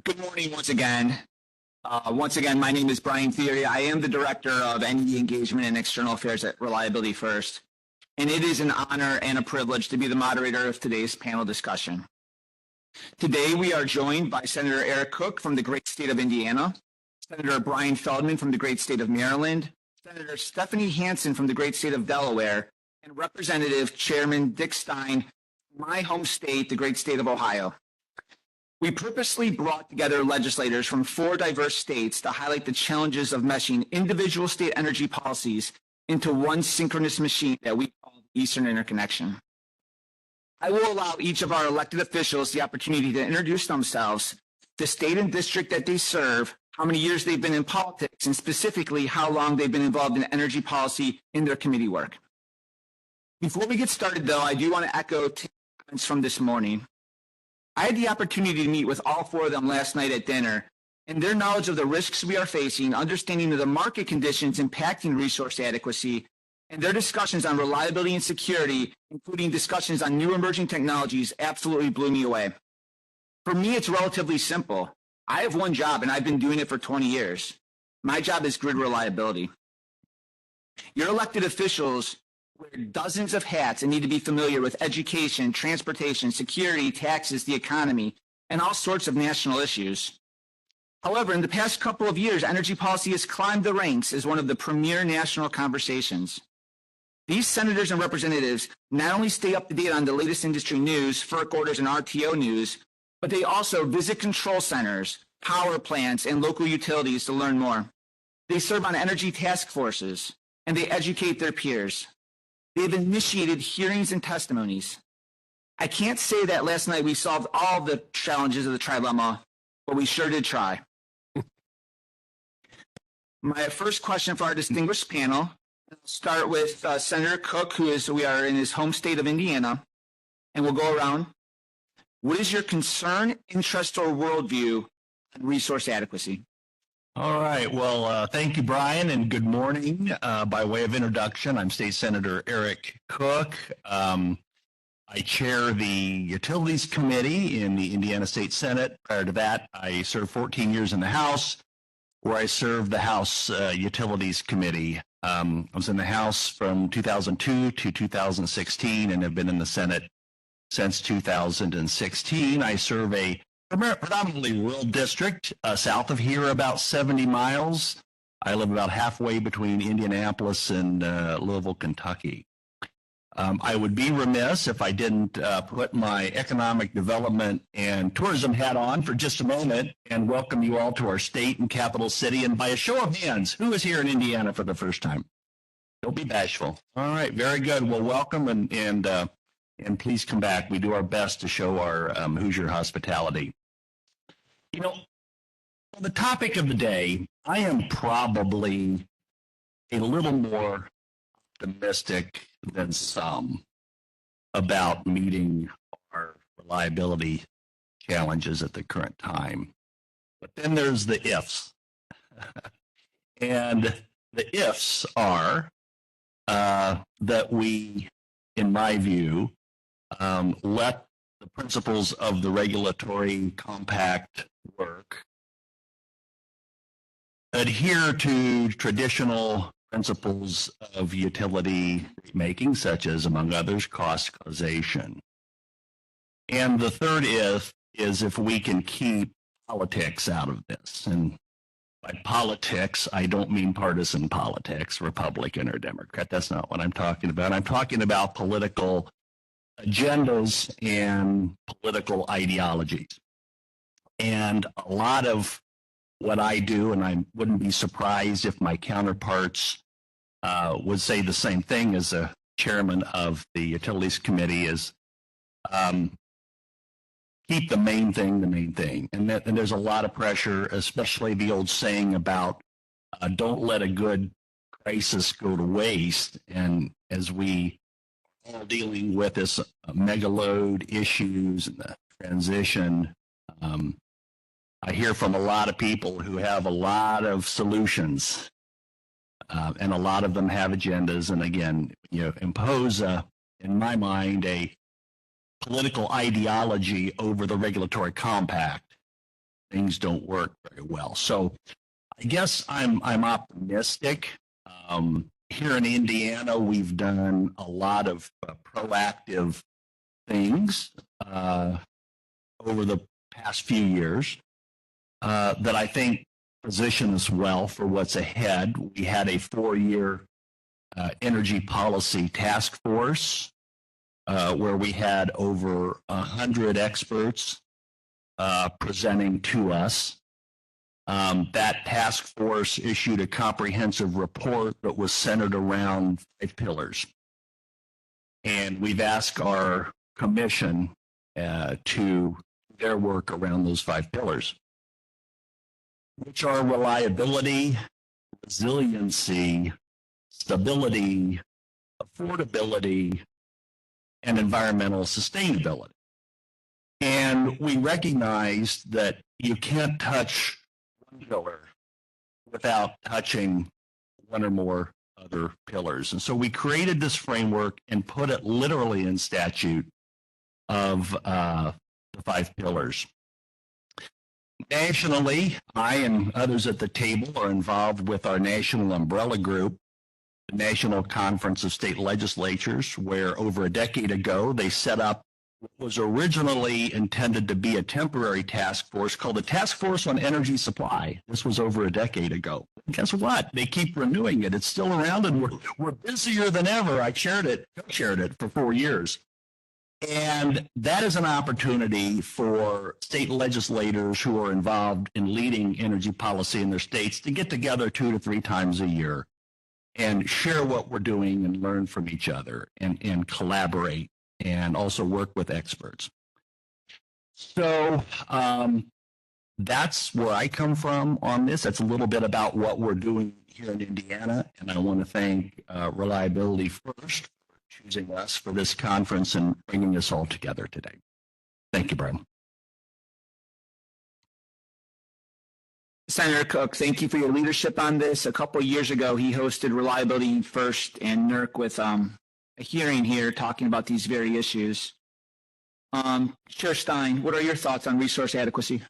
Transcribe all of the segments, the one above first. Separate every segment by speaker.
Speaker 1: Good morning once again. My name is Brian Thiry. I am the Director of ND Engagement and External Affairs at ReliabilityFirst, and it is an honor and a privilege to be the moderator of today's panel discussion. Today, we are joined by Senator Eric Koch from the great state of Indiana, Senator Brian Feldman from the great state of Maryland, Senator Stephanie Hansen from the great state of Delaware, and Representative Chairman Dick Stein, my home state, the great state of Ohio. We purposely brought together legislators from 4 diverse states to highlight the challenges of meshing individual state energy policies into one synchronous machine that we call the Eastern Interconnection. I will allow each of our elected officials the opportunity to introduce themselves, the state and district that they serve, how many years they've been in politics, and specifically how long they've been involved in energy policy in their committee work. Before we get started, though, I do want to echo comments from this morning. I had the opportunity to meet with all 4 of them last night at dinner, and their knowledge of the risks we are facing, understanding of the market conditions impacting resource adequacy, and their discussions on reliability and security, including discussions on new emerging technologies, absolutely blew me away. For me, it's relatively simple. I have one job, and I've been doing it for 20 years. My job is grid reliability. Your elected officials wear dozens of hats and need to be familiar with education, transportation, security, taxes, the economy, and all sorts of national issues. However, in the past couple of years, energy policy has climbed the ranks as one of the premier national conversations. These senators and representatives not only stay up to date on the latest industry news, FERC orders, and RTO news, but they also visit control centers, power plants, and local utilities to learn more. They serve on energy task forces, and they educate their peers. They've initiated hearings and testimonies. I can't say that last night we solved all the challenges of the trilemma, but we sure did try. My first question for our distinguished panel, I'll start with Senator Koch, we are in his home state of Indiana, and we'll go around. What is your concern, interest, or worldview on resource adequacy?
Speaker 2: All right. Well, thank you, Brian, and good morning. By way of introduction, I'm State Senator Eric Koch. I chair the Utilities Committee in the Indiana State Senate. Prior to that, I served 14 years in the House, where I served the House Utilities Committee. I was in the House from 2002 to 2016 and have been in the Senate since 2016. I serve a predominantly rural district south of here, about 70 miles. I live about halfway between Indianapolis and Louisville, Kentucky. I would be remiss if I didn't put my economic development and tourism hat on for just a moment and welcome you all to our state and capital city. And by a show of hands, who is here in Indiana for the first time? Don't be bashful. All right, very good. Well, welcome and please come back. We do our best to show our Hoosier hospitality. You know, on the topic of the day, I am probably a little more optimistic than some about meeting our reliability challenges at the current time. But then there's the ifs. And the ifs are that we, in my view, let the principles of the regulatory compact work, adhere to traditional principles of utility making, such as, among others, cost causation. And the third is if we can keep politics out of this. And by politics, I don't mean partisan politics, Republican or Democrat. That's not what I'm talking about. I'm talking about political agendas and political ideologies. And a lot of what I do, and I wouldn't be surprised if my counterparts would say the same thing as a chairman of the Utilities Committee, is keep the main thing the main thing. And there's a lot of pressure, especially the old saying about don't let a good crisis go to waste. And as we all dealing with this mega load issues and the transition, I hear from a lot of people who have a lot of solutions, and a lot of them have agendas. And again, impose in my mind, a political ideology over the regulatory compact. things don't work very well. So I guess I'm optimistic. Here in Indiana, we've done a lot of proactive things over the past few years that I think position us well for what's ahead. We had a 4-year energy policy task force where we had over 100 experts presenting to us. That task force issued a comprehensive report that was centered around 5 pillars. And we've asked our commission to do their work around those 5 pillars, which are reliability, resiliency, stability, affordability, and environmental sustainability. And we recognized that you can't touch one pillar without touching one or more other pillars. And so we created this framework and put it literally in statute of the 5 pillars. Nationally, I and others at the table are involved with our national umbrella group, the National Conference of State Legislatures, where over a decade ago they set up what was originally intended to be a temporary task force called the Task Force on Energy Supply. This was over a decade ago. Guess what? They keep renewing it. It's still around, and we're busier than ever. I chaired it for 4 years. And that is an opportunity for state legislators who are involved in leading energy policy in their states to get together 2 to 3 times a year and share what we're doing and learn from each other and collaborate and also work with experts. So that's where I come from on this. That's a little bit about what we're doing here in Indiana. And I want to thank Reliability First for choosing us for this conference and bringing us all together today. Thank you, Brian.
Speaker 1: Senator Koch, thank you for your leadership on this. A couple of years ago, he hosted Reliability First and NERC with a hearing here talking about these very issues. Chair Stein, what are your thoughts on resource adequacy?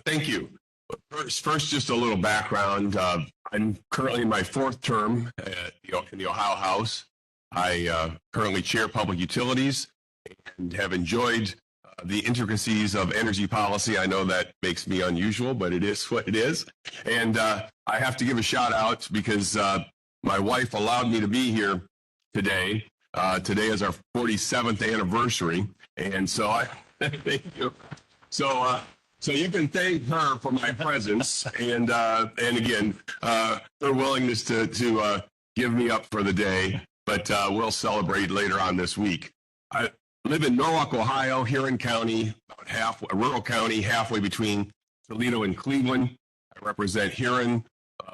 Speaker 3: Thank you. First, just a little background. I'm currently in my 4th term in the Ohio House. I currently chair public utilities and have enjoyed the intricacies of energy policy. I know that makes me unusual, but it is what it is. And I have to give a shout out because my wife allowed me to be here today. Today is our 47th anniversary. And so I thank you. So you can thank her for my presence and again, her willingness to give me up for the day, but we'll celebrate later on this week. I live in Norwalk, Ohio, Huron County, about a rural county, halfway between Toledo and Cleveland. I represent Huron,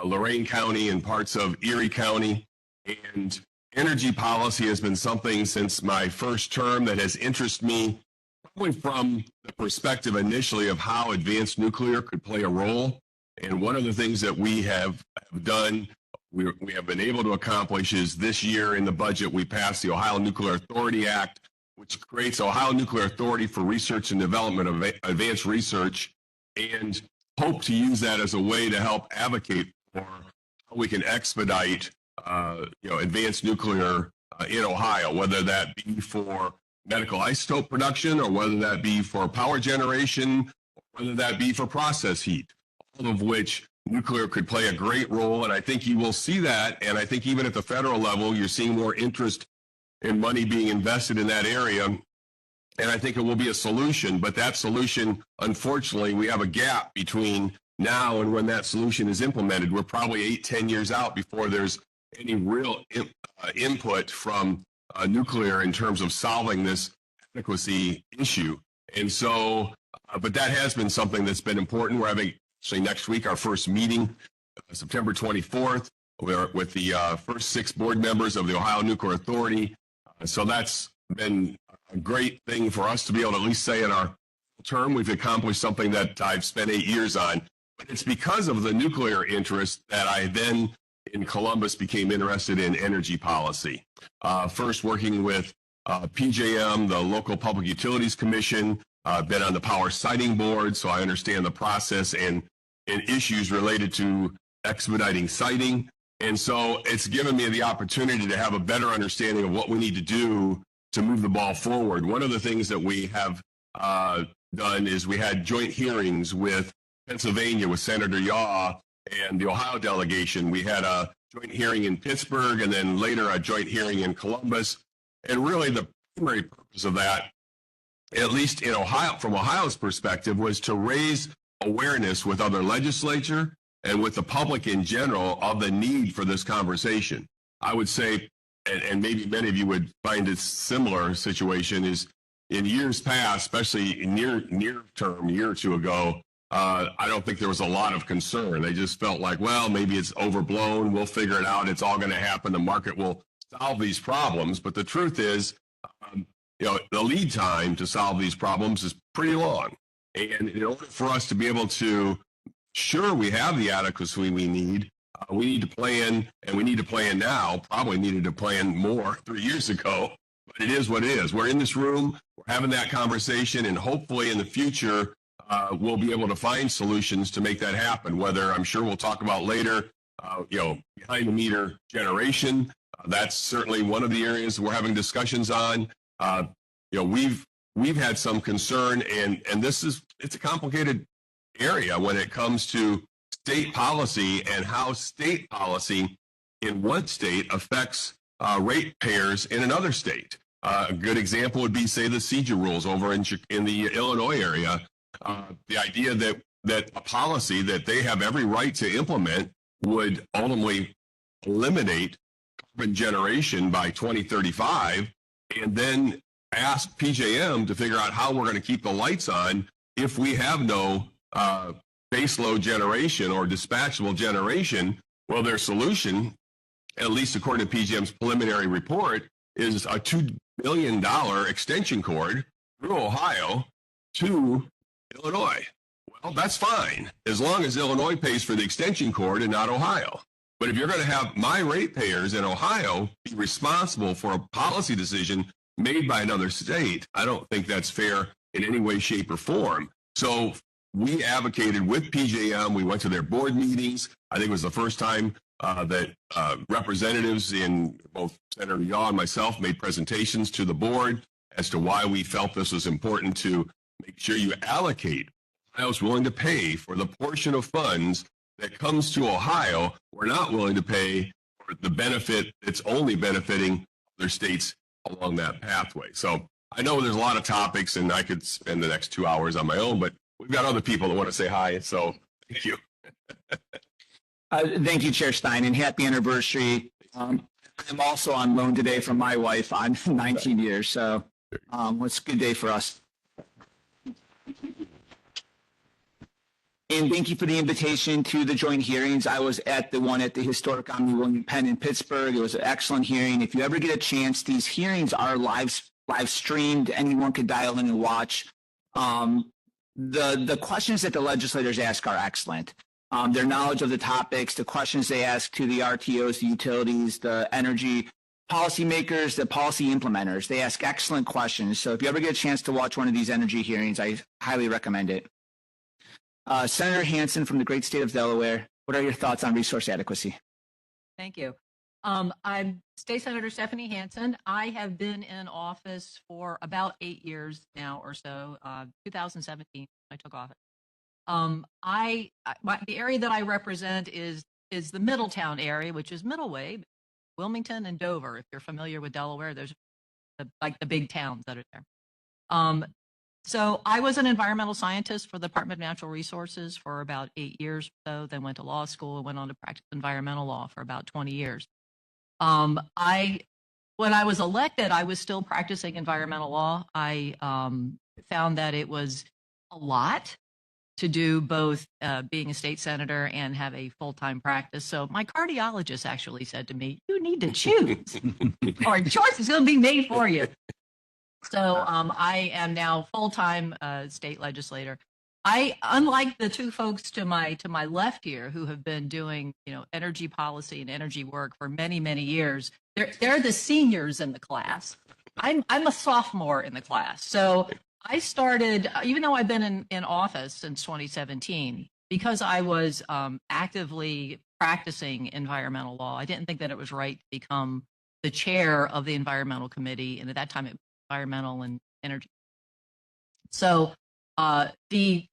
Speaker 3: Lorain County, and parts of Erie County. And energy policy has been something since my first term that has interested me, probably from the perspective initially of how advanced nuclear could play a role. And one of the things that we have done, we have been able to accomplish is this year in the budget, we passed the Ohio Nuclear Authority Act, which creates Ohio Nuclear Authority for Research and Development of Advanced Research, and hope to use that as a way to help advocate for how we can expedite advanced nuclear in Ohio, whether that be for medical isotope production or whether that be for power generation, or whether that be for process heat, all of which nuclear could play a great role. And I think you will see that. And I think even at the federal level, you're seeing more interest in money being invested in that area. And I think it will be a solution. But that solution, unfortunately, we have a gap between now and when that solution is implemented. We're probably 8-10 years out before there's any real input from nuclear in terms of solving this adequacy issue. And so, but that has been something that's been important. We're having actually next week our first meeting, September 24th, with the first 6 board members of the Ohio Nuclear Authority. So that's been a great thing for us to be able to at least say in our term we've accomplished something that I've spent 8 years on. But it's because of the nuclear interest that I then in Columbus became interested in energy policy. First working with PJM, the local Public Utilities Commission, been on the power siting board, so I understand the process and issues related to expediting siting. And so it's given me the opportunity to have a better understanding of what we need to do to move the ball forward. One of the things that we have done is we had joint hearings with Pennsylvania, with Senator Yaw and the Ohio delegation. We had a joint hearing in Pittsburgh and then later a joint hearing in Columbus. And really the primary purpose of that, at least in Ohio, from Ohio's perspective, was to raise awareness with other legislature and with the public in general of the need for this conversation. I would say, and maybe many of you would find a similar situation, is in years past, especially near term, year or two ago, I don't think there was a lot of concern. They just felt like, well, maybe it's overblown. We'll figure it out. It's all going to happen. The market will solve these problems. But the truth is, the lead time to solve these problems is pretty long. And in order for us to be able to sure we have the adequacy we need to plan, and we need to plan now. Probably needed to plan more 3 years ago, but it is what it is. We're in this room, we're having that conversation, and hopefully in the future, we'll be able to find solutions to make that happen, whether I'm sure we'll talk about later, behind the meter generation. That's certainly one of the areas we're having discussions on. We've had some concern, and it's a complicated area when it comes to state policy and how state policy in one state affects ratepayers in another state. A good example would be, say, the CEJA rules over in the Illinois area. The idea that a policy that they have every right to implement would ultimately eliminate carbon generation by 2035, and then ask PJM to figure out how we're going to keep the lights on if we have no baseload generation or dispatchable generation. Well, their solution, at least according to PJM's preliminary report, is a $2 billion extension cord through Ohio to Illinois. Well, that's fine, as long as Illinois pays for the extension cord and not Ohio. But if you're going to have my ratepayers in Ohio be responsible for a policy decision made by another state, I don't think that's fair in any way, shape, or form. So we advocated with PJM. We went to their board meetings. I think it was the first time that representatives in both Senator Yaw and myself made presentations to the board as to why we felt this was important to make sure you allocate. I was willing to pay for the portion of funds that comes to Ohio. We're not willing to pay for the benefit that's only benefiting other states along that pathway. So I know there's a lot of topics, and I could spend the next 2 hours on my own, but we've got other people that want to say hi. So thank you.
Speaker 1: Thank you, Chair Stein, and happy anniversary. I'm also on loan today from my wife on 19 years. So it's a good day for us. And thank you for the invitation to the joint hearings. I was at the one at the historic Omni William Penn in Pittsburgh. It was an excellent hearing. If you ever get a chance, these hearings are live streamed. Anyone could dial in and watch. The questions that the legislators ask are excellent. Their knowledge of the topics, the questions they ask to the RTOs, the utilities, the energy policymakers, the policy implementers, they ask excellent questions. So if you ever get a chance to watch one of these energy hearings, I highly recommend it. Senator Hansen from the great state of Delaware, what are your thoughts on resource adequacy?
Speaker 4: Thank you. I'm State Senator Stephanie Hansen. I have been in office for about 8 years now or so. 2017, I took office. The area that I represent is the Middletown area, which is Middleway, Wilmington, and Dover. If you're familiar with Delaware, there's like the big towns that are there. So I was an environmental scientist for the Department of Natural Resources for about 8 years or so, then went to law school and went on to practice environmental law for about 20 years. When I was elected, I was still practicing environmental law. I found that it was a lot to do both being a state senator and have a full-time practice. So my cardiologist actually said to me, you need to choose, or a choice is going to be made for you. So I am now full-time state legislator. Unlike the two folks to my left here who have been doing energy policy and energy work for many, many years, they're the seniors in the class. I'm a sophomore in the class. So I started, even though I've been in office since 2017, because I was actively practicing environmental law, I didn't think that it was right to become the chair of the environmental committee. And at that time, it was environmental and energy. So the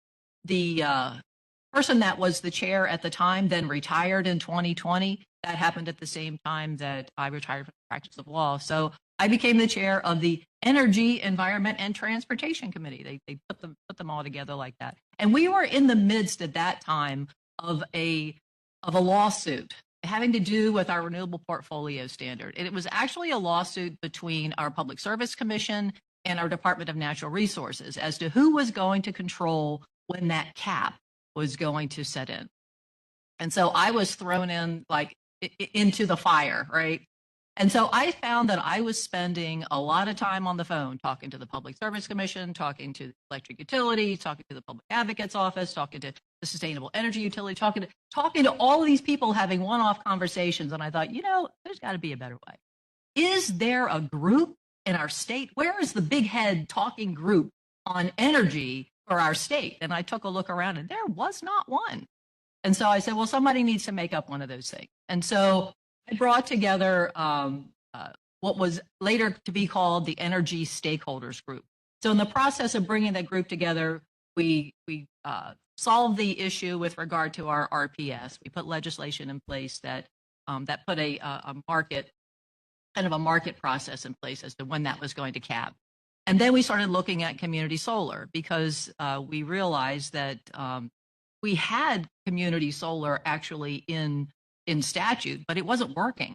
Speaker 4: person that was the chair at the time then retired in 2020. That happened at the same time that I retired from the practice of law. So I became the chair of the Energy, Environment, and Transportation Committee. They put them all together like that. And we were in the midst at that time of a lawsuit having to do with our renewable portfolio standard. And it was actually a lawsuit between our Public Service Commission and our Department of Natural Resources as to who was going to control when that cap was going to set in. And so I was thrown in like into the fire, right? And so I found that I was spending a lot of time on the phone talking to the Public Service Commission, talking to electric utility, talking to the Public Advocate's Office, talking to the Sustainable Energy Utility, talking to all of these people, having one-off conversations. And I thought, there's got to be a better way. Is there a group in our state? Where is the big head talking group on energy for our state? And I took a look around and there was not one. And so I said, well, somebody needs to make up one of those things. And so I brought together what was later to be called the Energy Stakeholders Group. So in the process of bringing that group together, we solved the issue with regard to our RPS. We put legislation in place that put a market process in place as to when that was going to cap. And then we started looking at community solar because we realized that we had community solar actually in statute, but it wasn't working.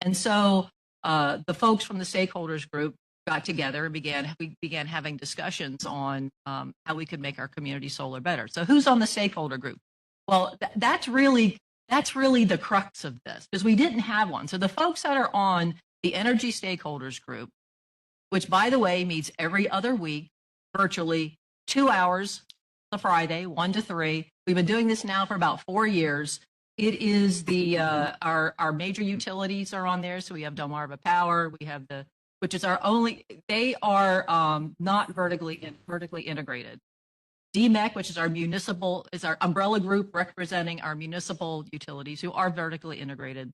Speaker 4: And so the folks from the stakeholders group got together and we began having discussions on how we could make our community solar better. So who's on the stakeholder group? Well, that's really the crux of this because we didn't have one. So the folks that are on the Energy Stakeholders Group, which by the way meets every other week, virtually 2 hours a Friday, 1 to 3. We've been doing this now for about 4 years. It is our major utilities are on there. So we have Delmarva Power, we have which is our only, they are not vertically integrated. DMEC, which is our umbrella group representing our municipal utilities who are vertically integrated.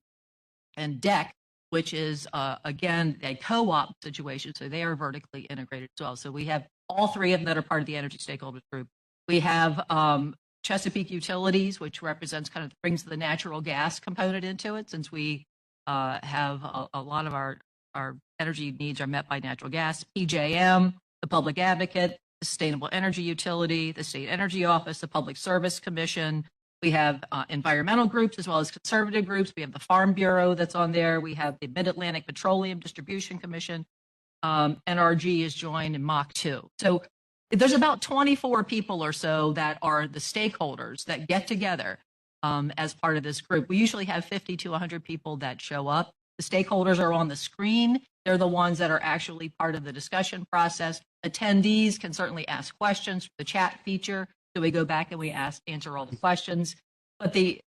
Speaker 4: And DEC, which is, again, a co-op situation. So they are vertically integrated as well. So we have all three of them that are part of the Energy Stakeholders Group. We have Chesapeake Utilities, which brings the natural gas component into it, since we have a lot of our energy needs are met by natural gas. PJM, the Public Advocate, the Sustainable Energy Utility, the State Energy Office, the Public Service Commission. We have environmental groups as well as conservative groups. We have the Farm Bureau that's on there. We have the Mid-Atlantic Petroleum Distribution Commission. NRG is joined in Mach 2. So there's about 24 people or so that are the stakeholders that get together as part of this group. We usually have 50 to 100 people that show up. The stakeholders are on the screen. They're the ones that are actually part of the discussion process. Attendees can certainly ask questions through the chat feature. So we go back and we answer all the questions. But the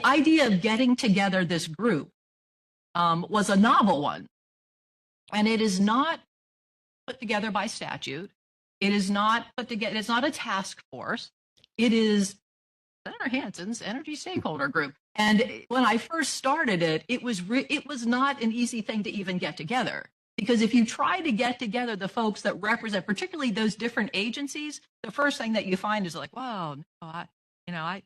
Speaker 4: idea of getting together this group was a novel one. And it is not put together by statute. It is not put together, it's not a task force. It is Senator Hansen's Energy Stakeholder Group. And when I first started it, it was not an easy thing to even get together. Because if you try to get together the folks that represent, particularly those different agencies, the first thing that you find is like, wow, no,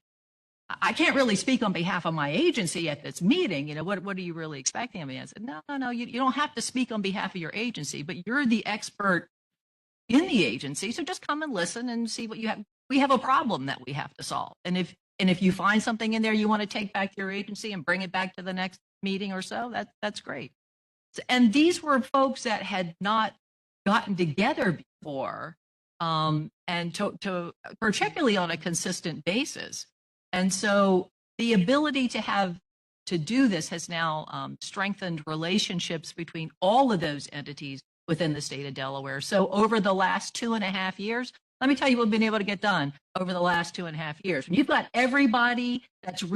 Speaker 4: I can't really speak on behalf of my agency at this meeting. What are you really expecting of me? I said, no, you don't have to speak on behalf of your agency, but you're the expert in the agency. So just come and listen and see what you have. We have a problem that we have to solve. And if you find something in there you want to take back to your agency and bring it back to the next meeting or so, that's great. And these were folks that had not gotten together before, and to particularly on a consistent basis. And so the ability to do this has now strengthened relationships between all of those entities within the state of Delaware. So over the last 2.5 years, let me tell you what we've been able to get done over the last 2.5 years. When you've got everybody that's a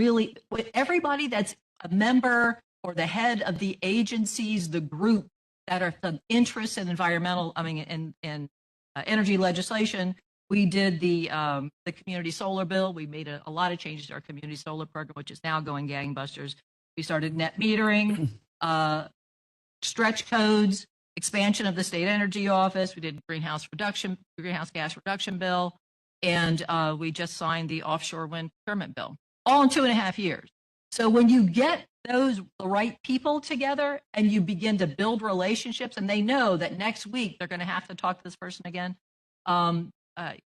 Speaker 4: member or the head of the agencies, the group that are the interests in environmental, energy legislation. We did the community solar bill. We made a lot of changes to our community solar program, which is now going gangbusters. We started net metering, stretch codes, expansion of the state energy office. We did greenhouse gas reduction bill, and we just signed the offshore wind procurement bill, all in 2.5 years. So when you get the right people together and you begin to build relationships, and they know that next week they're going to have to talk to this person again,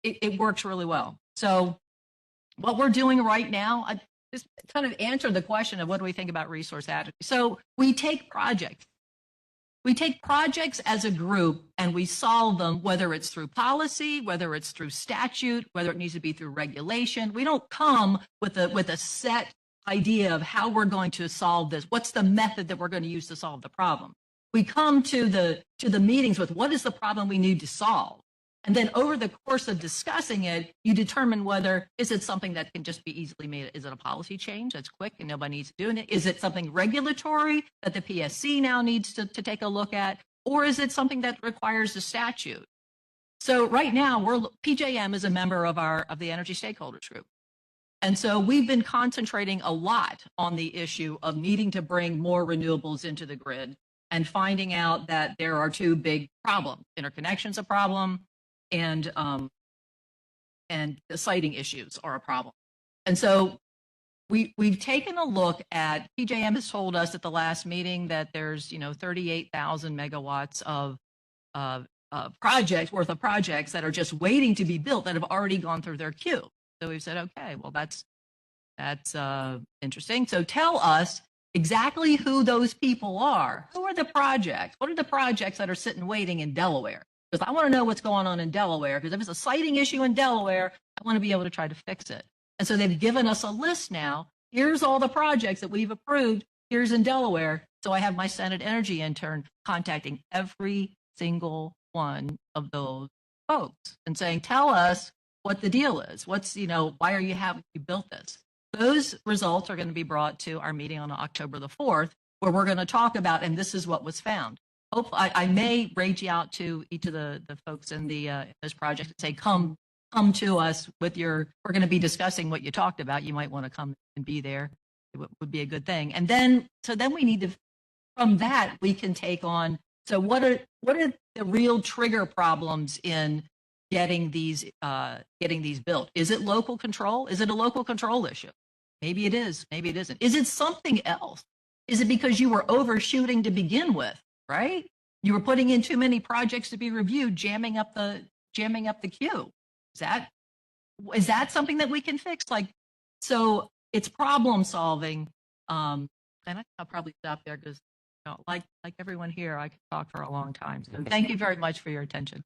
Speaker 4: it works really well. So what we're doing right now, I just kind of answer the question of what do we think about resource advocacy. So we take projects. We take projects as a group and we solve them, whether it's through policy, whether it's through statute, whether it needs to be through regulation. We don't come with a set idea of how we're going to solve this. What's the method that we're going to use to solve the problem? We come to the meetings with what is the problem we need to solve. And then over the course of discussing it, you determine whether, is it something that can just be easily made? Is it a policy change that's quick and nobody needs to do it? Is it something regulatory that the PSC now needs to take a look at? Or is it something that requires a statute? So right now, PJM is a member of the Energy Stakeholders Group. And so we've been concentrating a lot on the issue of needing to bring more renewables into the grid and finding out that there are two big problems. Interconnection's a problem, and the siting issues are a problem. And so we've taken a look at, PJM has told us at the last meeting that there's 38,000 megawatts of projects that are just waiting to be built that have already gone through their queue. So we've said, okay, well, that's interesting. So tell us exactly who those people are. Who are the projects? What are the projects that are sitting waiting in Delaware? Because I want to know what's going on in Delaware, because if it's a siting issue in Delaware, I want to be able to try to fix it. And so they've given us a list now. Here's all the projects that we've approved. Here's in Delaware. So I have my Senate energy intern contacting every single one of those folks and saying, tell us what the deal is. What's, why are you built this? Those results are going to be brought to our meeting on October the 4th, where we're going to talk about, and this is what was found. I may reach out to each of the folks in this project and say, come to us with we're going to be discussing what you talked about. You might want to come and be there. It would be a good thing. And then we need to, from that, we can take on, so what are the real trigger problems in getting these built? Is it local control? Is it a local control issue? Maybe it is, maybe it isn't. Is it something else? Is it because you were overshooting to begin with, right? You were putting in too many projects to be reviewed, jamming up the queue. Is that something that we can fix? So it's problem solving. And I'll probably stop there because like everyone here, I could talk for a long time. So thank you very much for your attention.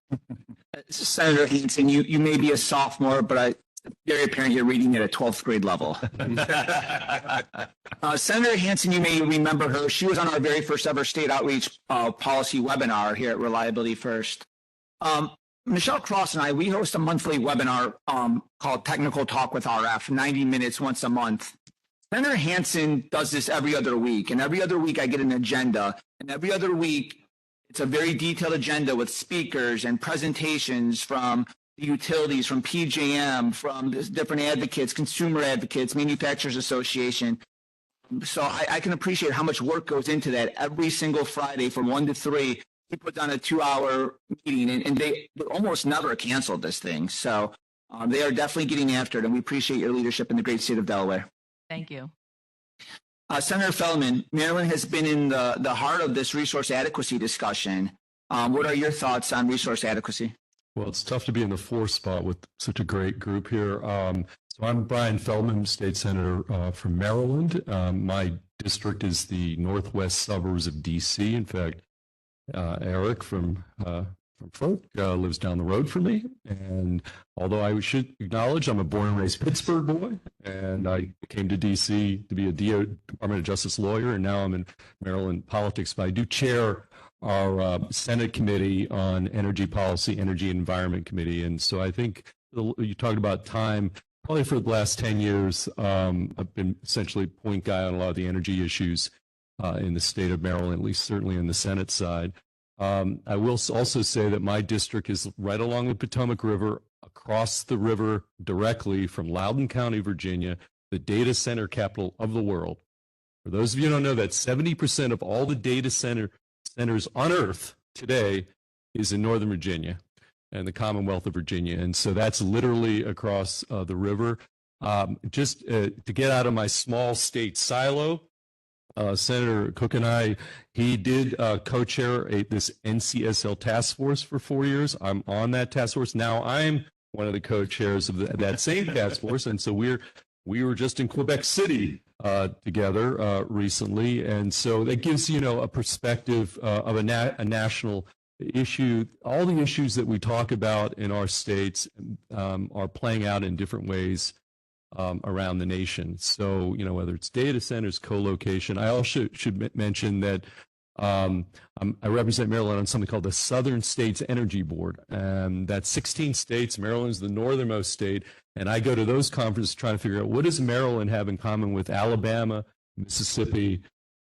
Speaker 1: Senator Hansen, you may be a sophomore, but it's very apparent you're reading at a 12th grade level. Senator Hansen, you may remember her. She was on our very first ever state outreach policy webinar here at Reliability First. Michelle Cross and I, we host a monthly webinar called Technical Talk with RF, 90 minutes once a month. Senator Hansen does this every other week, and every other week I get an agenda, and every other week it's a very detailed agenda with speakers and presentations from the utilities, from PJM, from different advocates, consumer advocates, manufacturers association. So I can appreciate how much work goes into that every single Friday from 1 to 3. We put down a 2-hour meeting, and they almost never canceled this thing. So they are definitely getting after it, and we appreciate your leadership in the great state of Delaware.
Speaker 4: Thank you.
Speaker 1: Senator Feldman, Maryland has been in the heart of this resource adequacy discussion. What are your thoughts on resource adequacy?
Speaker 5: Well, it's tough to be in the fourth spot with such a great group here. So I'm Brian Feldman, state senator from Maryland. My district is the northwest suburbs of D.C. In fact, Eric from Folk lives down the road from me. And although I should acknowledge I'm a born and raised Pittsburgh boy, and I came to D.C. to be a Department of Justice lawyer, and now I'm in Maryland politics, but I do chair our Senate Committee on Energy Policy, Energy and Environment Committee. And so I think you talked about time. Probably for the last 10 years, I've been essentially point guy on a lot of the energy issues in the state of Maryland, at least certainly in the Senate side. I will also say that my district is right along the Potomac River, across the river directly from Loudoun County, Virginia, the data center capital of the world. For those of you who don't know that 70% of all the data centers on Earth today is in Northern Virginia and the Commonwealth of Virginia. And so that's literally across the river. Just to get out of my small state silo, Senator Koch and I, he did co-chair this NCSL task force for 4 years. I'm on that task force. Now I'm one of the co-chairs of that same task force. And so we were just in Quebec City together recently. And so that gives, a perspective of a national issue. All the issues that we talk about in our states are playing out in different ways around the nation. So, whether it's data centers, co-location. I also should mention that I represent Maryland on something called the Southern States Energy Board. That's 16 states. Maryland's the northernmost state. And I go to those conferences trying to figure out what does Maryland have in common with Alabama, Mississippi,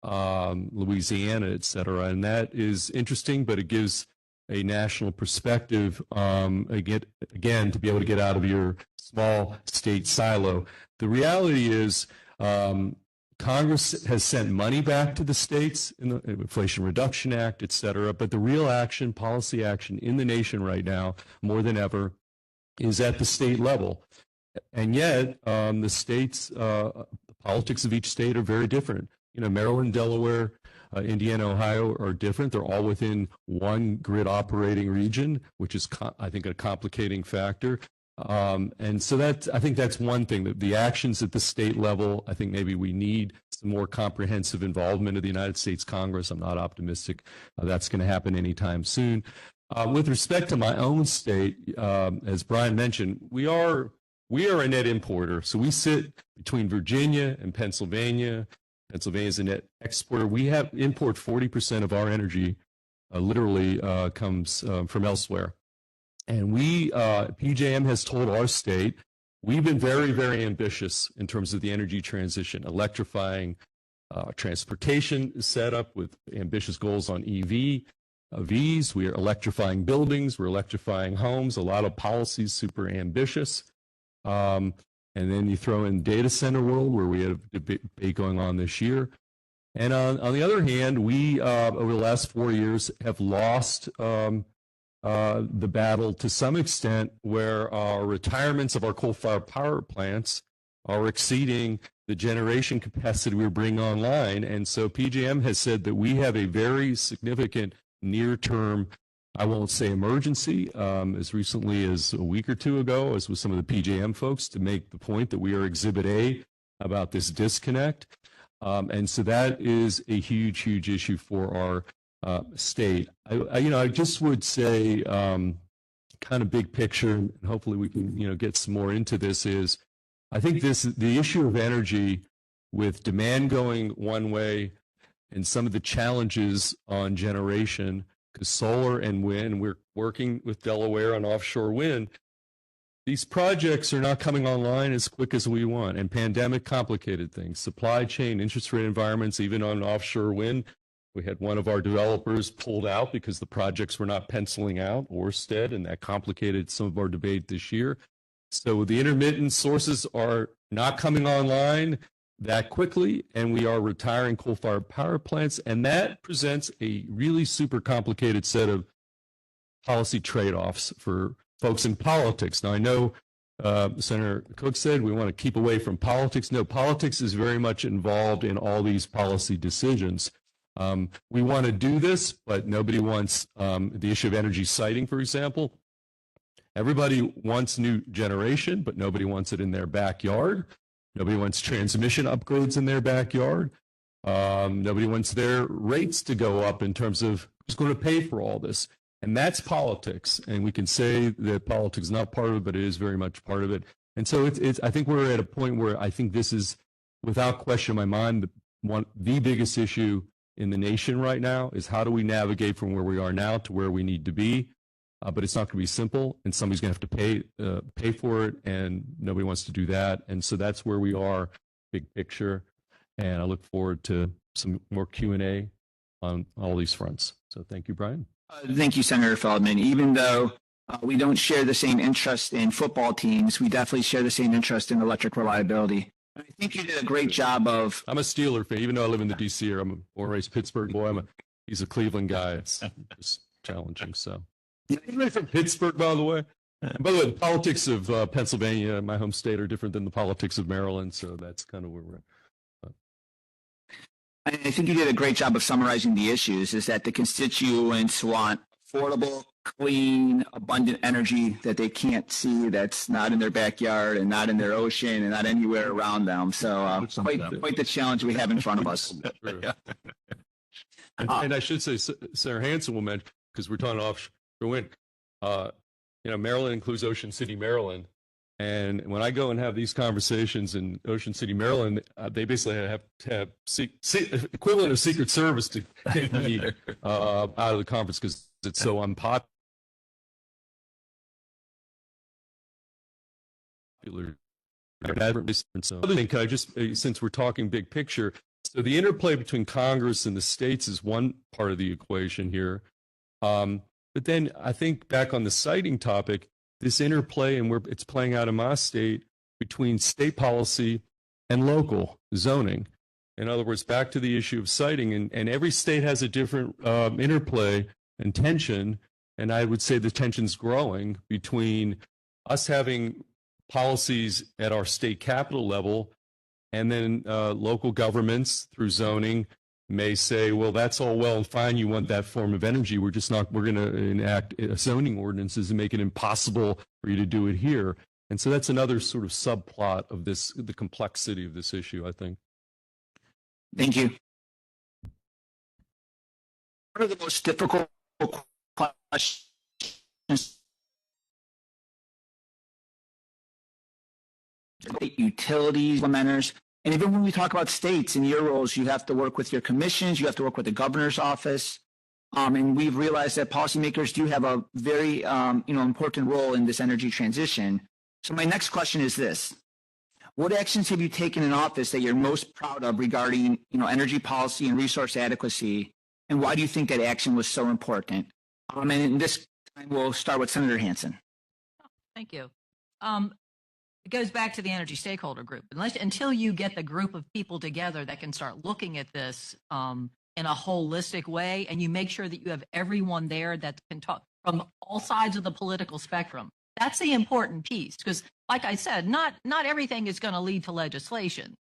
Speaker 5: Louisiana, et cetera. And that is interesting, but it gives a national perspective, again, to be able to get out of your small state silo. The reality is Congress has sent money back to the states in the Inflation Reduction Act, et cetera, but the real action, policy action in the nation right now, more than ever, is at the state level. And yet, the states, the politics of each state are very different. Maryland, Delaware, Indiana, Ohio are different. They're all within one grid operating region, which is, I think, a complicating factor. And so I think that's one thing, that the actions at the state level, I think maybe we need some more comprehensive involvement of the United States Congress. I'm not optimistic that's going to happen anytime soon. With respect to my own state, as Brian mentioned, we are a net importer. So we sit between Virginia and Pennsylvania. Pennsylvania is a net exporter. We import 40% of our energy, literally comes from elsewhere. And PJM has told our state, we've been very, very ambitious in terms of the energy transition, electrifying transportation set up with ambitious goals on EVs. We are electrifying buildings. We're electrifying homes. A lot of policies super ambitious. And then you throw in data center world, where we had a debate going on this year. And on the other hand, we, over the last 4 years, have lost the battle to some extent, where our retirements of our coal-fired power plants are exceeding the generation capacity we bring online. And so PJM has said that we have a very significant near-term, I won't say emergency, as recently as a week or two ago, as with some of the PJM folks, to make the point that we are Exhibit A about this disconnect. And so that is a huge, huge issue for our state. I just would say, kind of big picture, and hopefully we can, get some more into this, is I think the issue of energy, with demand going one way and some of the challenges on generation, because solar and wind, we're working with Delaware on offshore wind, these projects are not coming online as quick as we want, and pandemic complicated things. Supply chain, interest rate environments, even on offshore wind. We had one of our developers pulled out because the projects were not penciling out, Ørsted, and that complicated some of our debate this year. So the intermittent sources are not coming online that quickly, and we are retiring coal-fired power plants, and that presents a really super complicated set of policy trade-offs for folks in politics. Now, I know Senator Koch said we want to keep away from politics. No, politics is very much involved in all these policy decisions. We want to do this, but nobody wants the issue of energy siting, for example. Everybody wants new generation, but nobody wants it in their backyard. Nobody wants transmission upgrades in their backyard. Nobody wants their rates to go up in terms of who's going to pay for all this. And that's politics. And we can say that politics is not part of it, but it is very much part of it. And so I think we're at a point where I think this is, without question in my mind, the biggest issue in the nation right now is how do we navigate from where we are now to where we need to be. But it's not going to be simple, and somebody's going to have to pay for it, and nobody wants to do that. And so that's where we are, big picture. And I look forward to some more Q&A on all these fronts. So thank you, Brian.
Speaker 1: Thank you, Senator Feldman. Even though we don't share the same interest in football teams, we definitely share the same interest in electric reliability. I think you did a great job of.
Speaker 5: I'm a Steeler fan, even though I live in the DC area. I'm a born and raised Pittsburgh boy. He's a Cleveland guy. It's just challenging. So, anybody from Pittsburgh, by the way? And by the way, the politics of Pennsylvania, my home state, are different than the politics of Maryland. So that's kind of where we're at.
Speaker 1: I think you did a great job of summarizing the issues. Is that the constituents want affordable, clean, abundant energy that they can't see, that's not in their backyard and not in their ocean and not anywhere around them. So quite the challenge we have in front of us.
Speaker 5: And I should say, Senator Hansen will mention, because we're talking offshore wind, Maryland includes Ocean City, Maryland. And when I go and have these conversations in Ocean City, Maryland, they basically have to have equivalent of Secret Service to get me out of the conference because it's so unpopular. So, other thing, since we're talking big picture, so the interplay between Congress and the states is one part of the equation here. But then I think back on the siting topic, this interplay and where it's playing out in my state between state policy and local zoning. In other words, back to the issue of siting, and every state has a different interplay and tension. And I would say the tension's growing between us having policies at our state capital level, and then local governments through zoning may say, well, that's all well and fine. You want that form of energy. We're going to enact zoning ordinances and make it impossible for you to do it here. And so that's another sort of subplot of the complexity of this issue, I think.
Speaker 1: Thank you. One of the most difficult questions utilities implementers, and even when we talk about states and your roles, you have to work with your commissions, you have to work with the governor's office, and we've realized that policymakers do have a very important role in this energy transition. So my next question is this: what actions have you taken in office that you're most proud of regarding energy policy and resource adequacy, and why do you think that action was so important? And this time we'll start with Senator Hansen.
Speaker 4: Thank you. It goes back to the energy stakeholder group. Until you get the group of people together that can start looking at this in a holistic way, and you make sure that you have everyone there that can talk from all sides of the political spectrum, that's the important piece. Because, like I said, not everything is going to lead to legislation,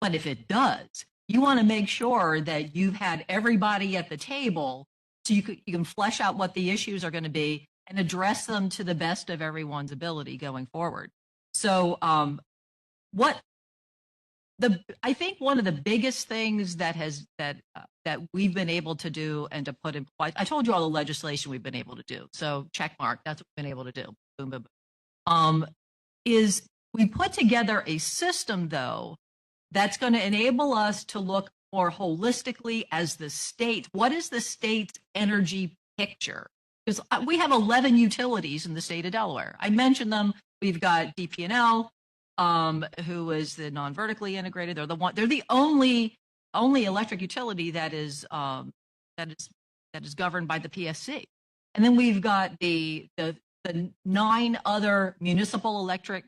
Speaker 4: but if it does, you want to make sure that you've had everybody at the table so you can flesh out what the issues are going to be and address them to the best of everyone's ability going forward. So I think one of the biggest things that we've been able to do and to put in place, I told you all the legislation we've been able to do. So check mark, that's what we've been able to do. Boom, boom, boom. Is we put together a system, though, that's going to enable us to look more holistically as the state. What is the state's energy picture? Because we have 11 utilities in the state of Delaware. I mentioned them. We've got DP&L, who is the non-vertically integrated. They're the only electric utility that is governed by the PSC. And then we've got the 9 other municipal electric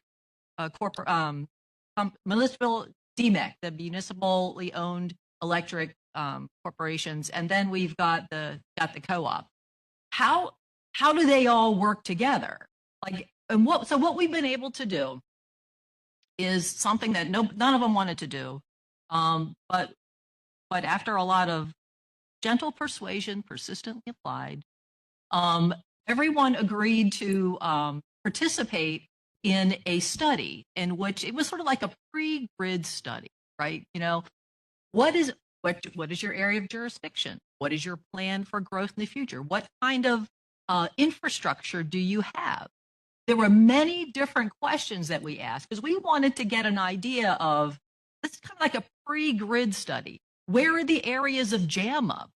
Speaker 4: municipal DMEC, the municipally owned electric corporations, and then we've got the co-op. How do they all work together? So what we've been able to do is something that none of them wanted to do, but after a lot of gentle persuasion, persistently applied, everyone agreed to participate in a study in which it was sort of like a pre-grid study, right? What is your area of jurisdiction? What is your plan for growth in the future? What kind of infrastructure do you have? There were many different questions that we asked because we wanted to get an idea of, this is kind of like a pre-grid study. Where are the areas of jam up?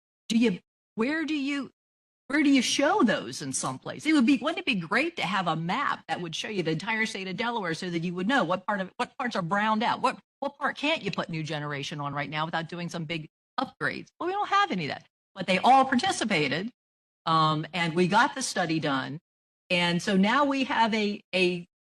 Speaker 4: Where do you show those in some place? Wouldn't it be great to have a map that would show you the entire state of Delaware so that you would know what parts are browned out? What part can't you put new generation on right now without doing some big upgrades? Well, we don't have any of that. but they all participated, and we got the study done. And so now we have a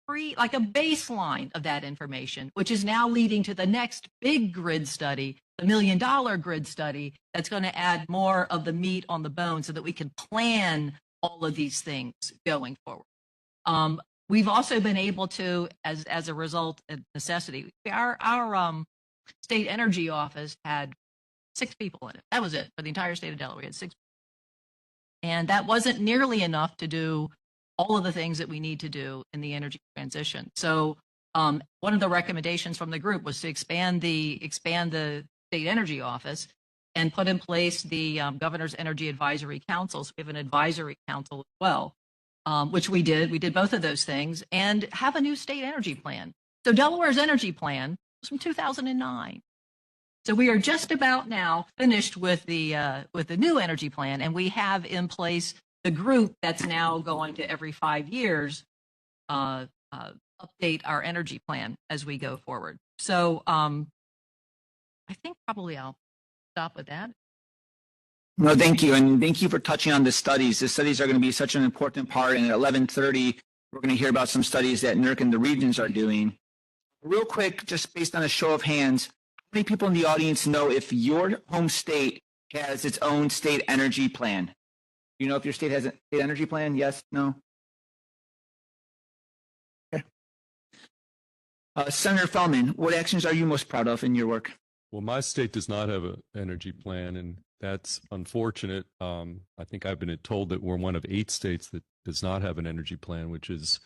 Speaker 4: baseline of that information, which is now leading to the next big grid study, the $1 million grid study, that's going to add more of the meat on the bone so that we can plan all of these things going forward. We've also been able to, as a result of necessity, our state energy office had 6 people in it. That was it for the entire state of Delaware. We had 6 people. And that wasn't nearly enough to do all of the things that we need to do in the energy transition. So one of the recommendations from the group was to expand the state energy office and put in place the Governor's Energy Advisory Council. So we have an advisory council as well, which we did. We did both of those things and have a new state energy plan. So Delaware's energy plan was from 2009. So we are just about now finished with the new energy plan, and we have in place the group that's now going to every 5 years update our energy plan as we go forward. So I think probably I'll stop with that.
Speaker 1: No, thank you. And thank you for touching on the studies. The studies are going to be such an important part. And at 11:30, we're going to hear about some studies that NERC and the regions are doing. Real quick, just based on a show of hands, how many people in the audience know if your home state has its own state energy plan? Do you know if your state has a state energy plan? Yes? No? Okay. Senator Feldman, what actions are you most proud of in your work?
Speaker 5: Well, my state does not have an energy plan, and that's unfortunate. I think I've been told that we're one of 8 states that does not have an energy plan, which is,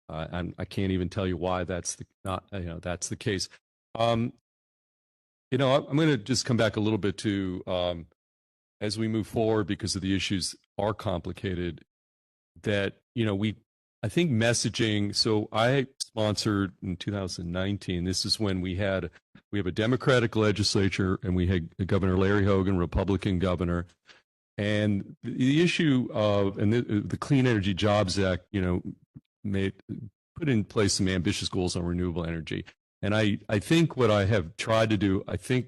Speaker 5: I can't even tell you why that's the case. I'm going to just come back a little bit to as we move forward, because of the issues are complicated, that, I think messaging, so I sponsored in 2019, this is when we have a Democratic legislature and we had Governor Larry Hogan, Republican governor, and the issue of, and the Clean Energy Jobs Act, put in place some ambitious goals on renewable energy. And I think what I have tried to do, I think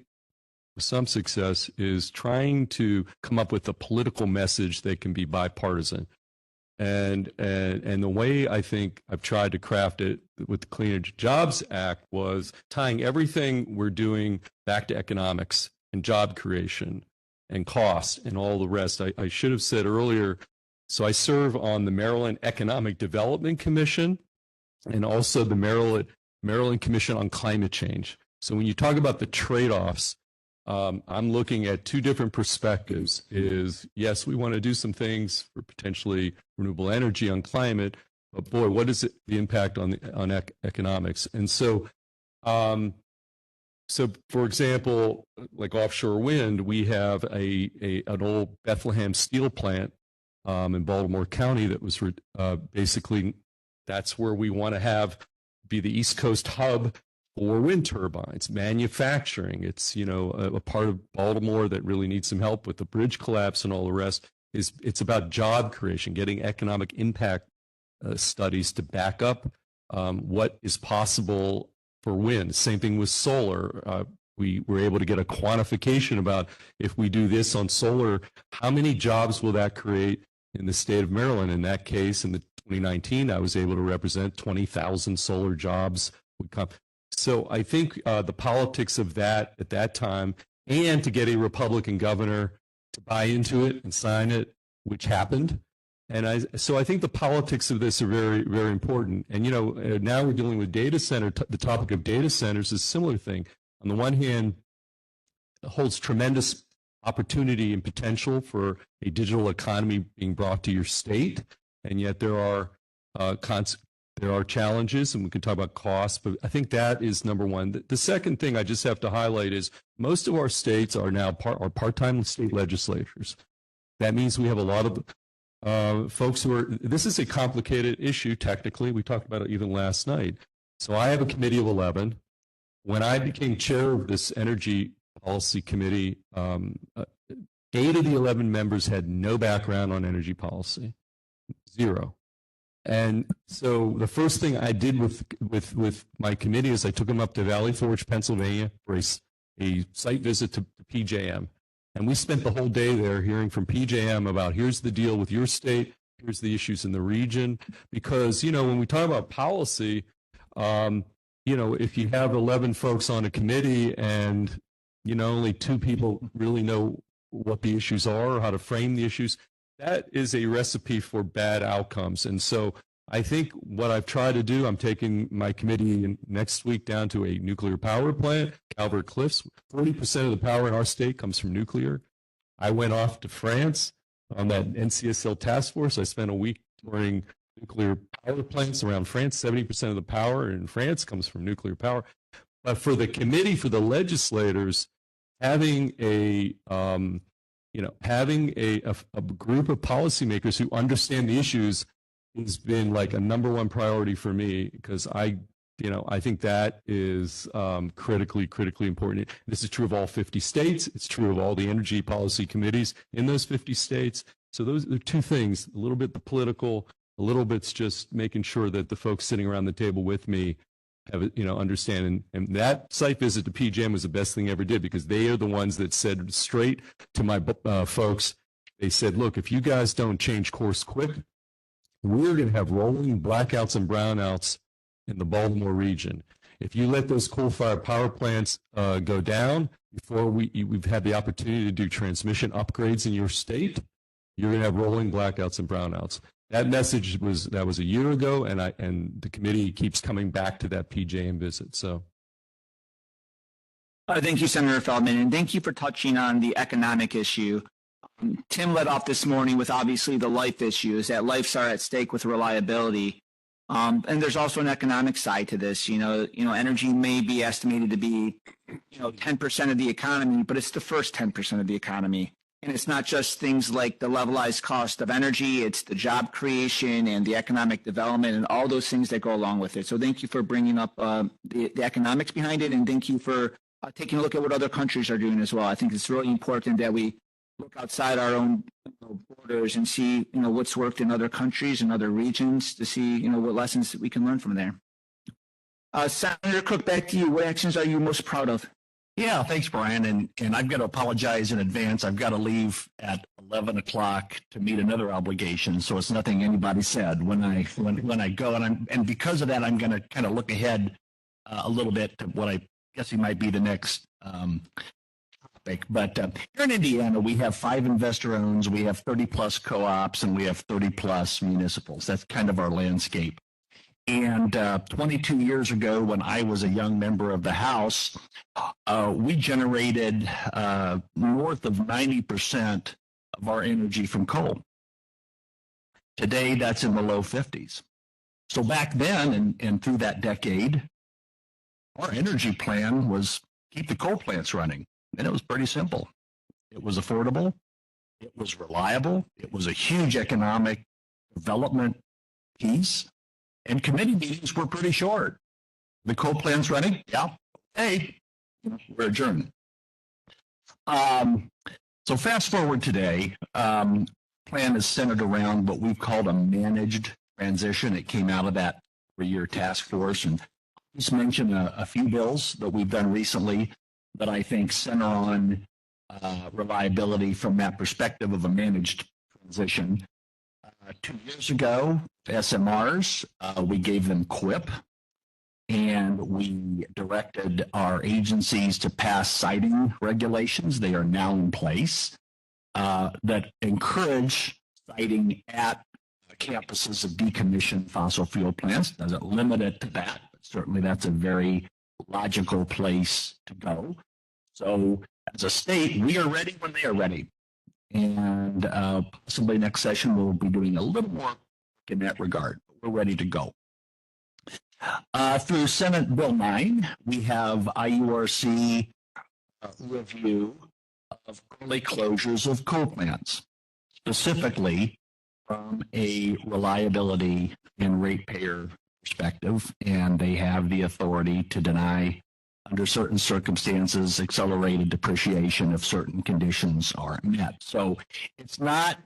Speaker 5: with some success, is trying to come up with a political message that can be bipartisan. And the way I think I've tried to craft it with the Clean Energy Jobs Act was tying everything we're doing back to economics and job creation and cost and all the rest. I should have said earlier, so I serve on the Maryland Economic Development Commission and also the Maryland Commission on Climate Change. So when you talk about the trade-offs, I'm looking at 2 different perspectives. Is, yes, we want to do some things for potentially renewable energy on climate, but boy, what is the impact on economics? And so, for example, like offshore wind, we have an old Bethlehem steel plant in Baltimore County that was basically, that's where we want to be the East Coast hub for wind turbines, manufacturing. It's, a part of Baltimore that really needs some help with the bridge collapse and all the rest. It's about job creation, getting economic impact studies to back up what is possible for wind. Same thing with solar. We were able to get a quantification about, if we do this on solar, how many jobs will that create in the state of Maryland? In that case, in the 2019, I was able to represent 20,000 solar jobs would come. So I think the politics of that at that time, and to get a Republican governor to buy into it and sign it, which happened. And so I think the politics of this are very, very important. And, now we're dealing with data center. The topic of data centers is a similar thing. On the one hand, it holds tremendous opportunity and potential for a digital economy being brought to your state. And yet there are challenges, and we can talk about costs, but I think that is number one. The second thing I just have to highlight is most of our states are now part-time state legislatures. That means we have a lot of folks who this is a complicated issue technically. We talked about it even last night. So I have a committee of 11. When I became chair of this energy policy committee, 8 of the 11 members had no background on energy policy, 0. And so the first thing I did with my committee is I took them up to Valley Forge, Pennsylvania for a site visit to PJM. And we spent the whole day there hearing from PJM about here's the deal with your state, here's the issues in the region. Because, you know, when we talk about policy, you know, if you have 11 folks on a committee and, you know, only 2 people really know what the issues are or how to frame the issues, that is a recipe for bad outcomes. And so I think what I've tried to do, I'm taking my committee next week down to a nuclear power plant, Calvert Cliffs. 40% of the power in our state comes from nuclear. I went off to France on that NCSL task force. I spent a week touring nuclear power plants around France. 70% of the power in France comes from nuclear power. But for the committee, for the legislators, having a having a group of policymakers who understand the issues has been like a #1 priority for me, because I think that is critically important. This is true of all 50 states. It's true of all the energy policy committees in those 50 states. So those are 2 things: a little bit the political, a little bit's just making sure that the folks sitting around the table with me have, you know, understand. And that site visit to PJM was the best thing I ever did, because they are the ones that said straight to my folks, they said, look, if you guys don't change course quick, we're going to have rolling blackouts and brownouts in the Baltimore region. If you let those coal-fired power plants go down before we've had the opportunity to do transmission upgrades in your state, you're going to have rolling blackouts and brownouts. That message was a year ago, and the committee keeps coming back to that PJM visit. So,
Speaker 1: thank you, Senator Feldman, and thank you for touching on the economic issue. Tim led off this morning with obviously the life issues, that lives are at stake with reliability, and there's also an economic side to this. You know, energy may be estimated to be 10% of the economy, but it's the first 10% of the economy. And it's not just things like the levelized cost of energy, it's the job creation and the economic development and all those things that go along with it. So thank you for bringing up the economics behind it, and thank you for taking a look at what other countries are doing as well. I think it's really important that we look outside our own borders and see what's worked in other countries and other regions to see what lessons we can learn from there. Senator Koch, back to you. What actions are you most proud of?
Speaker 2: Yeah, thanks, Brian. And I've got to apologize in advance. I've got to leave at 11 o'clock to meet another obligation, so it's nothing anybody said when I go. And because of that, I'm going to kind of look ahead a little bit to what I guess might be the next topic. But here in Indiana, we have 5 investor-owns, we have 30-plus co-ops, and we have 30-plus municipals. That's kind of our landscape. And 22 years ago, when I was a young member of the House, we generated north of 90% of our energy from coal. Today, that's in the low 50s. So back then, and through that decade, our energy plan was keep the coal plants running. And it was pretty simple. It was affordable. It was reliable. It was a huge economic development piece. And committee meetings were pretty short. The coal plant's running? Yeah. Hey, we're adjourned. So fast forward today, plan is centered around what we've called a managed transition. It came out of that 3-year task force. And I'll just mention a few bills that we've done recently that I think center on reliability from that perspective of a managed transition. 2 years ago, SMRs, we gave them QIP, and we directed our agencies to pass siting regulations. They are now in place that encourage siting at campuses of decommissioned fossil fuel plants. Doesn't limit it to that, but certainly that's a very logical place to go. So as a state, we are ready when they are ready. And possibly next session, we'll be doing a little more in that regard. We're ready to go. Through Senate Bill 9, we have IURC review of early closures of coal plants, specifically from a reliability and ratepayer perspective, and they have the authority to deny, under certain circumstances, accelerated depreciation if certain conditions are met. So it's not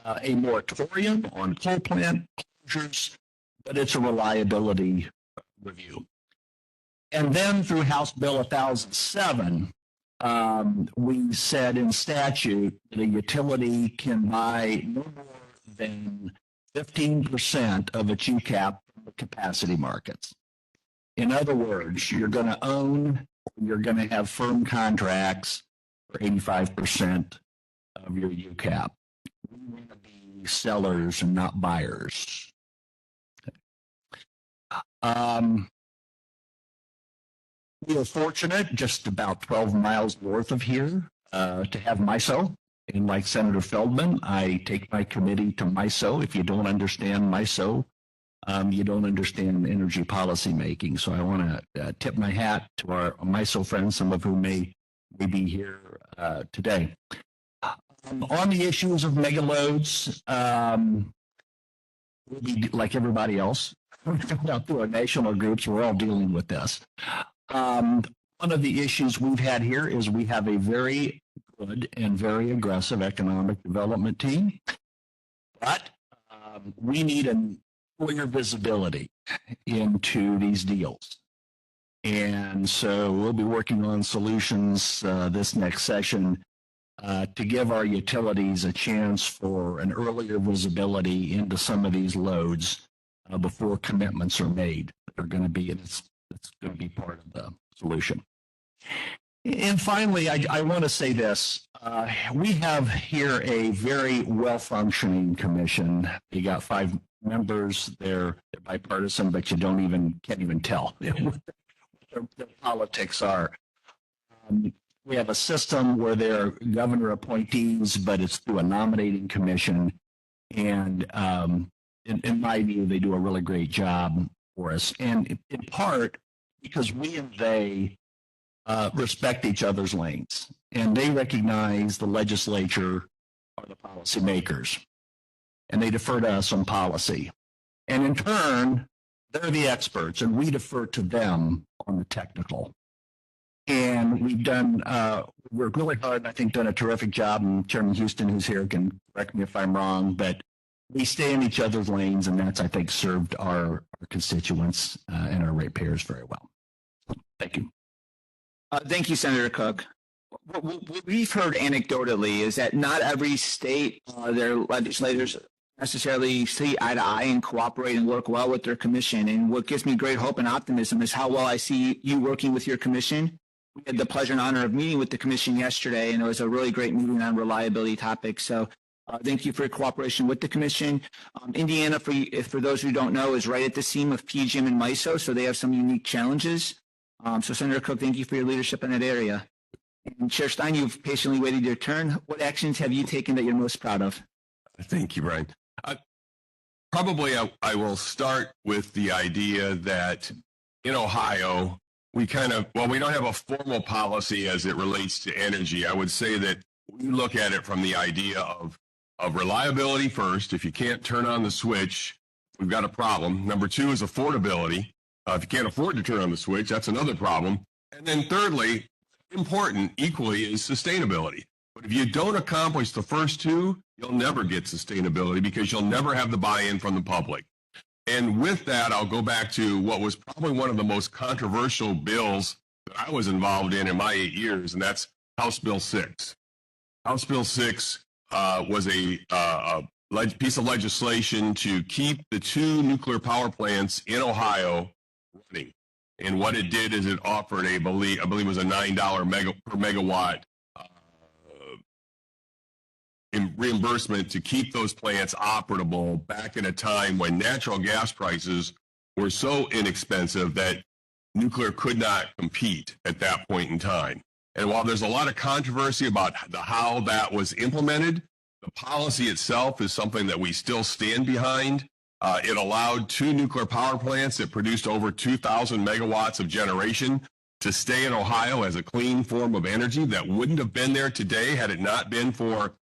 Speaker 2: a moratorium on coal plant closures, but it's a reliability review. And then through House Bill 1007, we said in statute that a utility can buy no more than 15% of its UCAP from the capacity markets. In other words, you're going to own, you're going to have firm contracts for 85% of your UCAP. We want to be sellers and not buyers. We are fortunate, just about 12 miles north of here, to have MISO. And like Senator Feldman, I take my committee to MISO. If you don't understand MISO, you don't understand energy policy making. So I want to tip my hat to our MISO friends, some of whom may be here today. On the issues of mega loads, we'll be like everybody else. Out through our national groups, we're all dealing with this. One of the issues we've had here is we have a very good and very aggressive economic development team, but we need a clear visibility into these deals. And so we'll be working on solutions this next session to give our utilities a chance for an earlier visibility into some of these loads before commitments are made. They're going to be, and it's going to be part of the solution. And finally, I want to say this. We have here a very well-functioning commission. You got 5 members. They're bipartisan, but you can't even tell what their politics are. We have a system where they're governor appointees, but it's through a nominating commission. And in my view, they do a really great job for us. And in part, because we and they respect each other's lanes, and they recognize the legislature are the policymakers, and they defer to us on policy. And in turn, they're the experts, and we defer to them on the technical. And we've done, we're really hard, and I think done a terrific job, and Chairman Houston, who's here, can correct me if I'm wrong, but we stay in each other's lanes, and that's, I think, served our constituents and our ratepayers very well. Thank you.
Speaker 1: Thank you, Senator Koch. What we've heard anecdotally is that not every state, their legislators necessarily see eye to eye and cooperate and work well with their commission. And what gives me great hope and optimism is how well I see you working with your commission. We had the pleasure and honor of meeting with the commission yesterday, and it was a really great meeting on reliability topics. So thank you for your cooperation with the commission. Indiana, for those who don't know, is right at the seam of PJM and MISO, so they have some unique challenges. So Senator Koch, thank you for your leadership in that area. And Chair Stein, you've patiently waited your turn. What actions have you taken that you're most proud of?
Speaker 3: Thank you, Brian. Probably I will start with the idea that in Ohio, we don't have a formal policy as it relates to energy. I would say that we look at it from the idea of reliability first. If you can't turn on the switch, we've got a problem. Number 2 is affordability. If you can't afford to turn on the switch, that's another problem. And then thirdly, important equally, is sustainability. But if you don't accomplish the first 2, you'll never get sustainability because you'll never have the buy-in from the public. And with that, I'll go back to what was probably one of the most controversial bills that I was involved in my 8 years, and that's House Bill 6. House Bill 6 was a piece of legislation to keep the 2 nuclear power plants in Ohio running. And what it did is it offered I believe it was a $9 per megawatt in reimbursement to keep those plants operable back in a time when natural gas prices were so inexpensive that nuclear could not compete at that point in time. And while there's a lot of controversy about how that was implemented, the policy itself is something that we still stand behind. It allowed 2 nuclear power plants that produced over 2,000 megawatts of generation to stay in Ohio as a clean form of energy that wouldn't have been there today had it not been for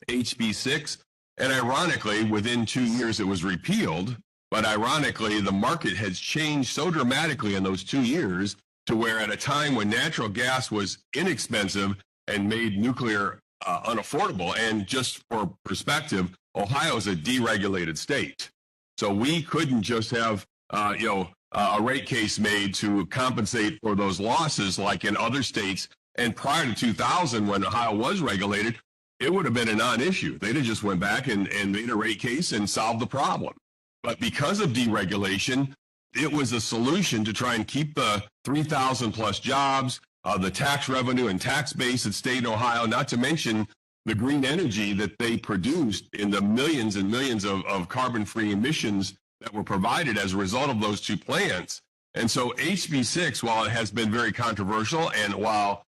Speaker 3: HB 6. And ironically, within 2 years, it was repealed. But ironically, the market has changed so dramatically in those 2 years to where at a time when natural gas was inexpensive and made nuclear unaffordable. And just for perspective, Ohio is a deregulated state. So we couldn't just have, a rate case made to compensate for those losses like in other states. And prior to 2000, when Ohio was regulated, it would have been a non-issue. They'd have just went back and made a rate case and solved the problem. But because of deregulation, it was a solution to try and keep the 3,000 plus jobs, the tax revenue and tax base that stayed in Ohio, not to mention the green energy that they produced in the millions and millions of carbon-free emissions that were provided as a result of those two plants. And so HB 6, while it has been very controversial and while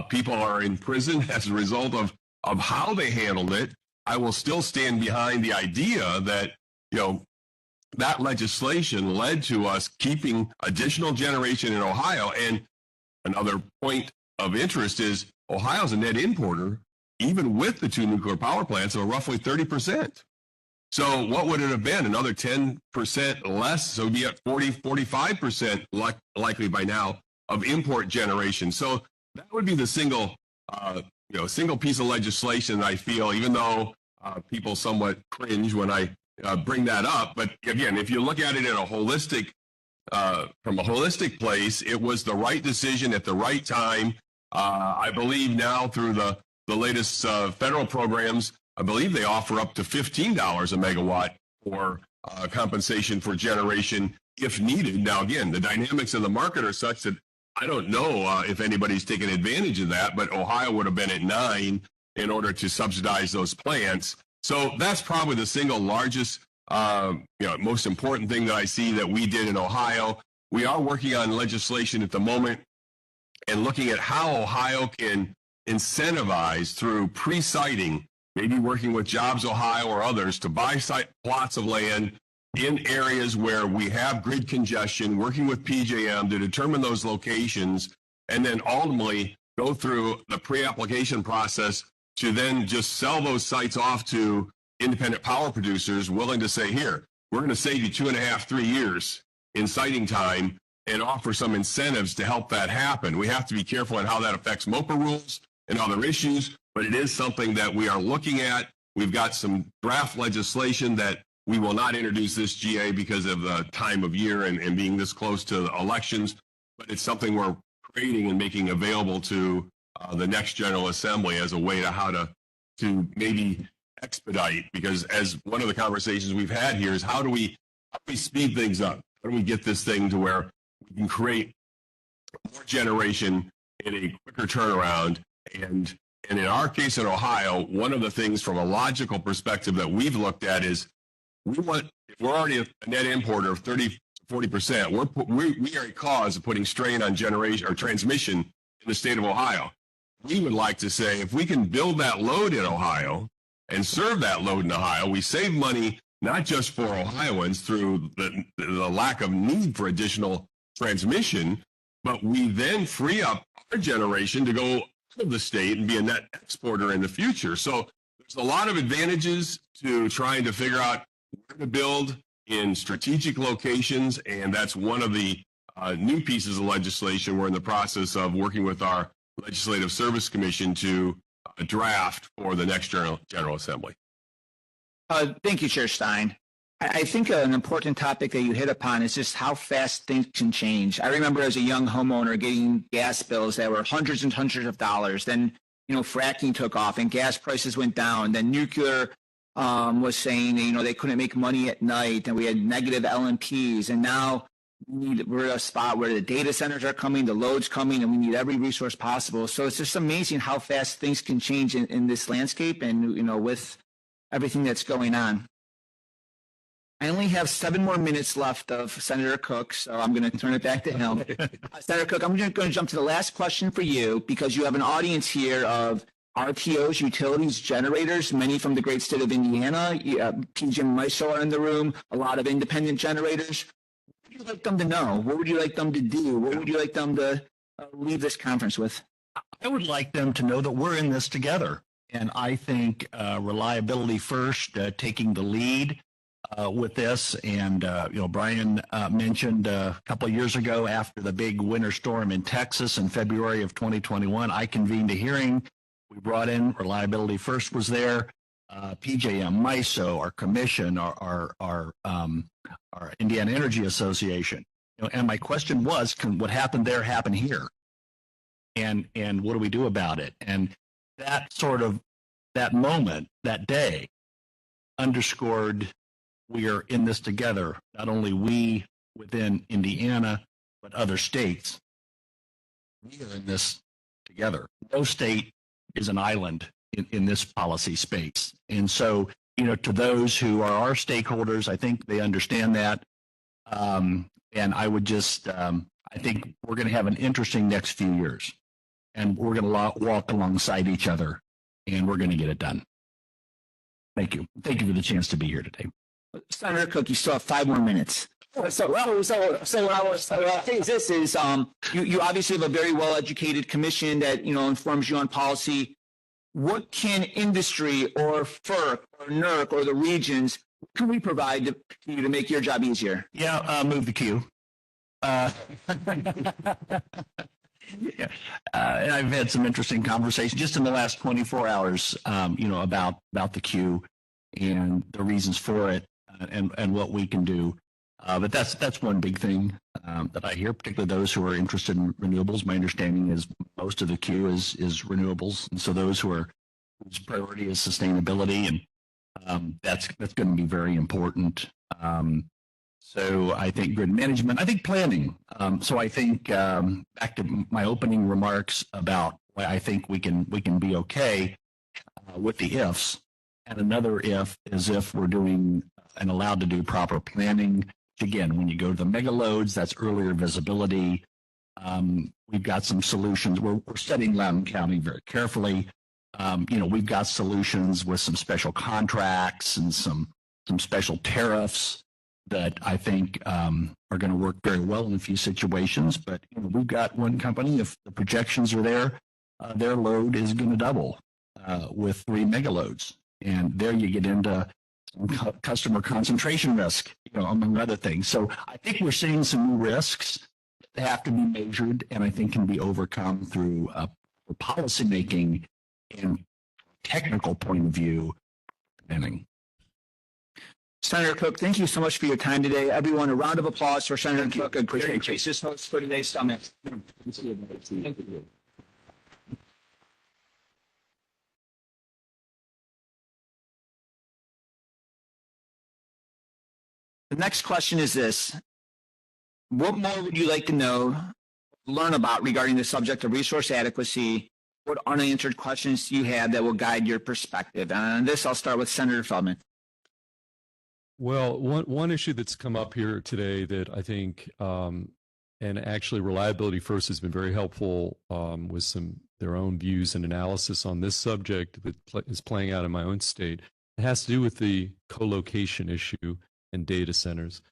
Speaker 3: people are in prison as a result of how they handled it, I will still stand behind the idea that, that legislation led to us keeping additional generation in Ohio. And another point of interest is Ohio's a net importer, even with the two nuclear power plants, of roughly 30%. So what would it have been? Another 10% less, so we'd be at 45% likely by now of import generation. So that would be the single piece of legislation that I feel, even though people somewhat cringe when I bring that up. But again, if you look at it in a holistic, from a holistic place, it was the right decision at the right time. I believe now through the latest federal programs, I believe they offer up to $15 a megawatt for compensation for generation if needed. Now, again, the dynamics of the market are such that I don't know if anybody's taken advantage of that, but Ohio would have been at 9 in order to subsidize those plants. So that's probably the single largest, most important thing that I see that we did in Ohio. We are working on legislation at the moment and looking at how Ohio can incentivize through pre-siting, maybe working with Jobs Ohio or others to buy plots of land in areas where we have grid congestion, working with PJM to determine those locations, and then ultimately go through the pre-application process to then just sell those sites off to independent power producers willing to say, here, we're going to save you 2.5, 3 years in siting time and offer some incentives to help that happen. We have to be careful in how that affects MOPR rules and other issues, but it is something that we are looking at. We've got some draft legislation that we will not introduce this GA because of the time of year and being this close to the elections, but it's something we're creating and making available to the next General Assembly as a way to how to maybe expedite, because as one of the conversations we've had here is how do we speed things up? How do we get this thing to where we can create more generation in a quicker turnaround? And in our case in Ohio, one of the things from a logical perspective that we've looked at is if we're already a net importer of 30 to 40%, we are a cause of putting strain on generation or transmission in the state of Ohio. We would like to say if we can build that load in Ohio and serve that load in Ohio, we save money not just for Ohioans through the lack of need for additional transmission, but we then free up our generation to go out of the state and be a net exporter in the future. So there's a lot of advantages to trying to figure out where to build in strategic locations, and that's one of the new pieces of legislation we're in the process of working with our Legislative Service Commission to draft for the next General Assembly.
Speaker 1: Thank you, Chair Stein. I think an important topic that you hit upon is just how fast things can change. I remember as a young homeowner getting gas bills that were hundreds and hundreds of dollars. Then, fracking took off and gas prices went down. Then nuclear was saying, they couldn't make money at night, and we had negative LMPs. And now we're at a spot where the data centers are coming, the load's coming, and we need every resource possible. So it's just amazing how fast things can change in this landscape and, with everything that's going on. I only have 7 more minutes left of Senator Koch, so I'm going to turn it back to him. Senator Koch, I'm going to jump to the last question for you because you have an audience here of RTOs, utilities, generators, many from the great state of Indiana. PJ and MISO are in the room, a lot of independent generators. What would you like them to know? What would you like them to do? What would you like them to leave this conference with?
Speaker 2: I would like them to know that we're in this together. And I think Reliability First taking the lead with this. And, Brian mentioned a couple of years ago after the big winter storm in Texas in February of 2021, I convened a hearing. We brought in Reliability First was there, PJM, MISO, our commission, our Indiana Energy Association. And my question was, can what happened there happen here? and what do we do about it? And that moment, that day, underscored we are in this together. Not only we within Indiana, but other states. We are in this together. No state is an island in this policy space. And so, to those who are our stakeholders, I think they understand that. And I would just, I think we're going to have an interesting next few years. And we're going to walk alongside each other, and we're going to get it done. Thank you. Thank you for the chance to be here today.
Speaker 1: Senator Koch, you still have 5 more minutes. So what I was saying this is, you obviously have a very well-educated commission that, informs you on policy. What can industry or FERC or NERC or the regions, what can we provide to you to make your job easier?
Speaker 2: Yeah, move the queue. Yeah. And I've had some interesting conversations just in the last 24 hours, about the queue and the reasons for it, and what we can do. But that's one big thing that I hear, particularly those who are interested in renewables. My understanding is most of the queue is renewables, and so those whose priority is sustainability, and that's going to be very important. So I think grid management, I think planning. So I think back to my opening remarks about why I think we can be okay with the ifs. And another if is if we're doing and allowed to do proper planning. Again, when you go to the mega loads, that's earlier visibility. We've got some solutions. We're studying Loudoun County very carefully. We've got solutions with some special contracts and some special tariffs that I think are going to work very well in a few situations. But we've got one company, if the projections are there, their load is going to double with 3 mega loads. And there you get into customer concentration risk, among other things. So I think we're seeing some new risks that have to be measured and I think can be overcome through policymaking and technical point of view planning.
Speaker 1: Senator Koch, thank you so much for your time today. Everyone, a round of applause for Senator Koch. I appreciate your host for today's summit. Thank you. The next question is this. What more would you like to learn about regarding the subject of resource adequacy? What unanswered questions do you have that will guide your perspective? And on this, I'll start with Senator Feldman.
Speaker 5: Well, one issue that's come up here today that I think, and actually ReliabilityFirst has been very helpful with their own views and analysis on this subject that is playing out in my own state. It has to do with the co-location issue and data centers.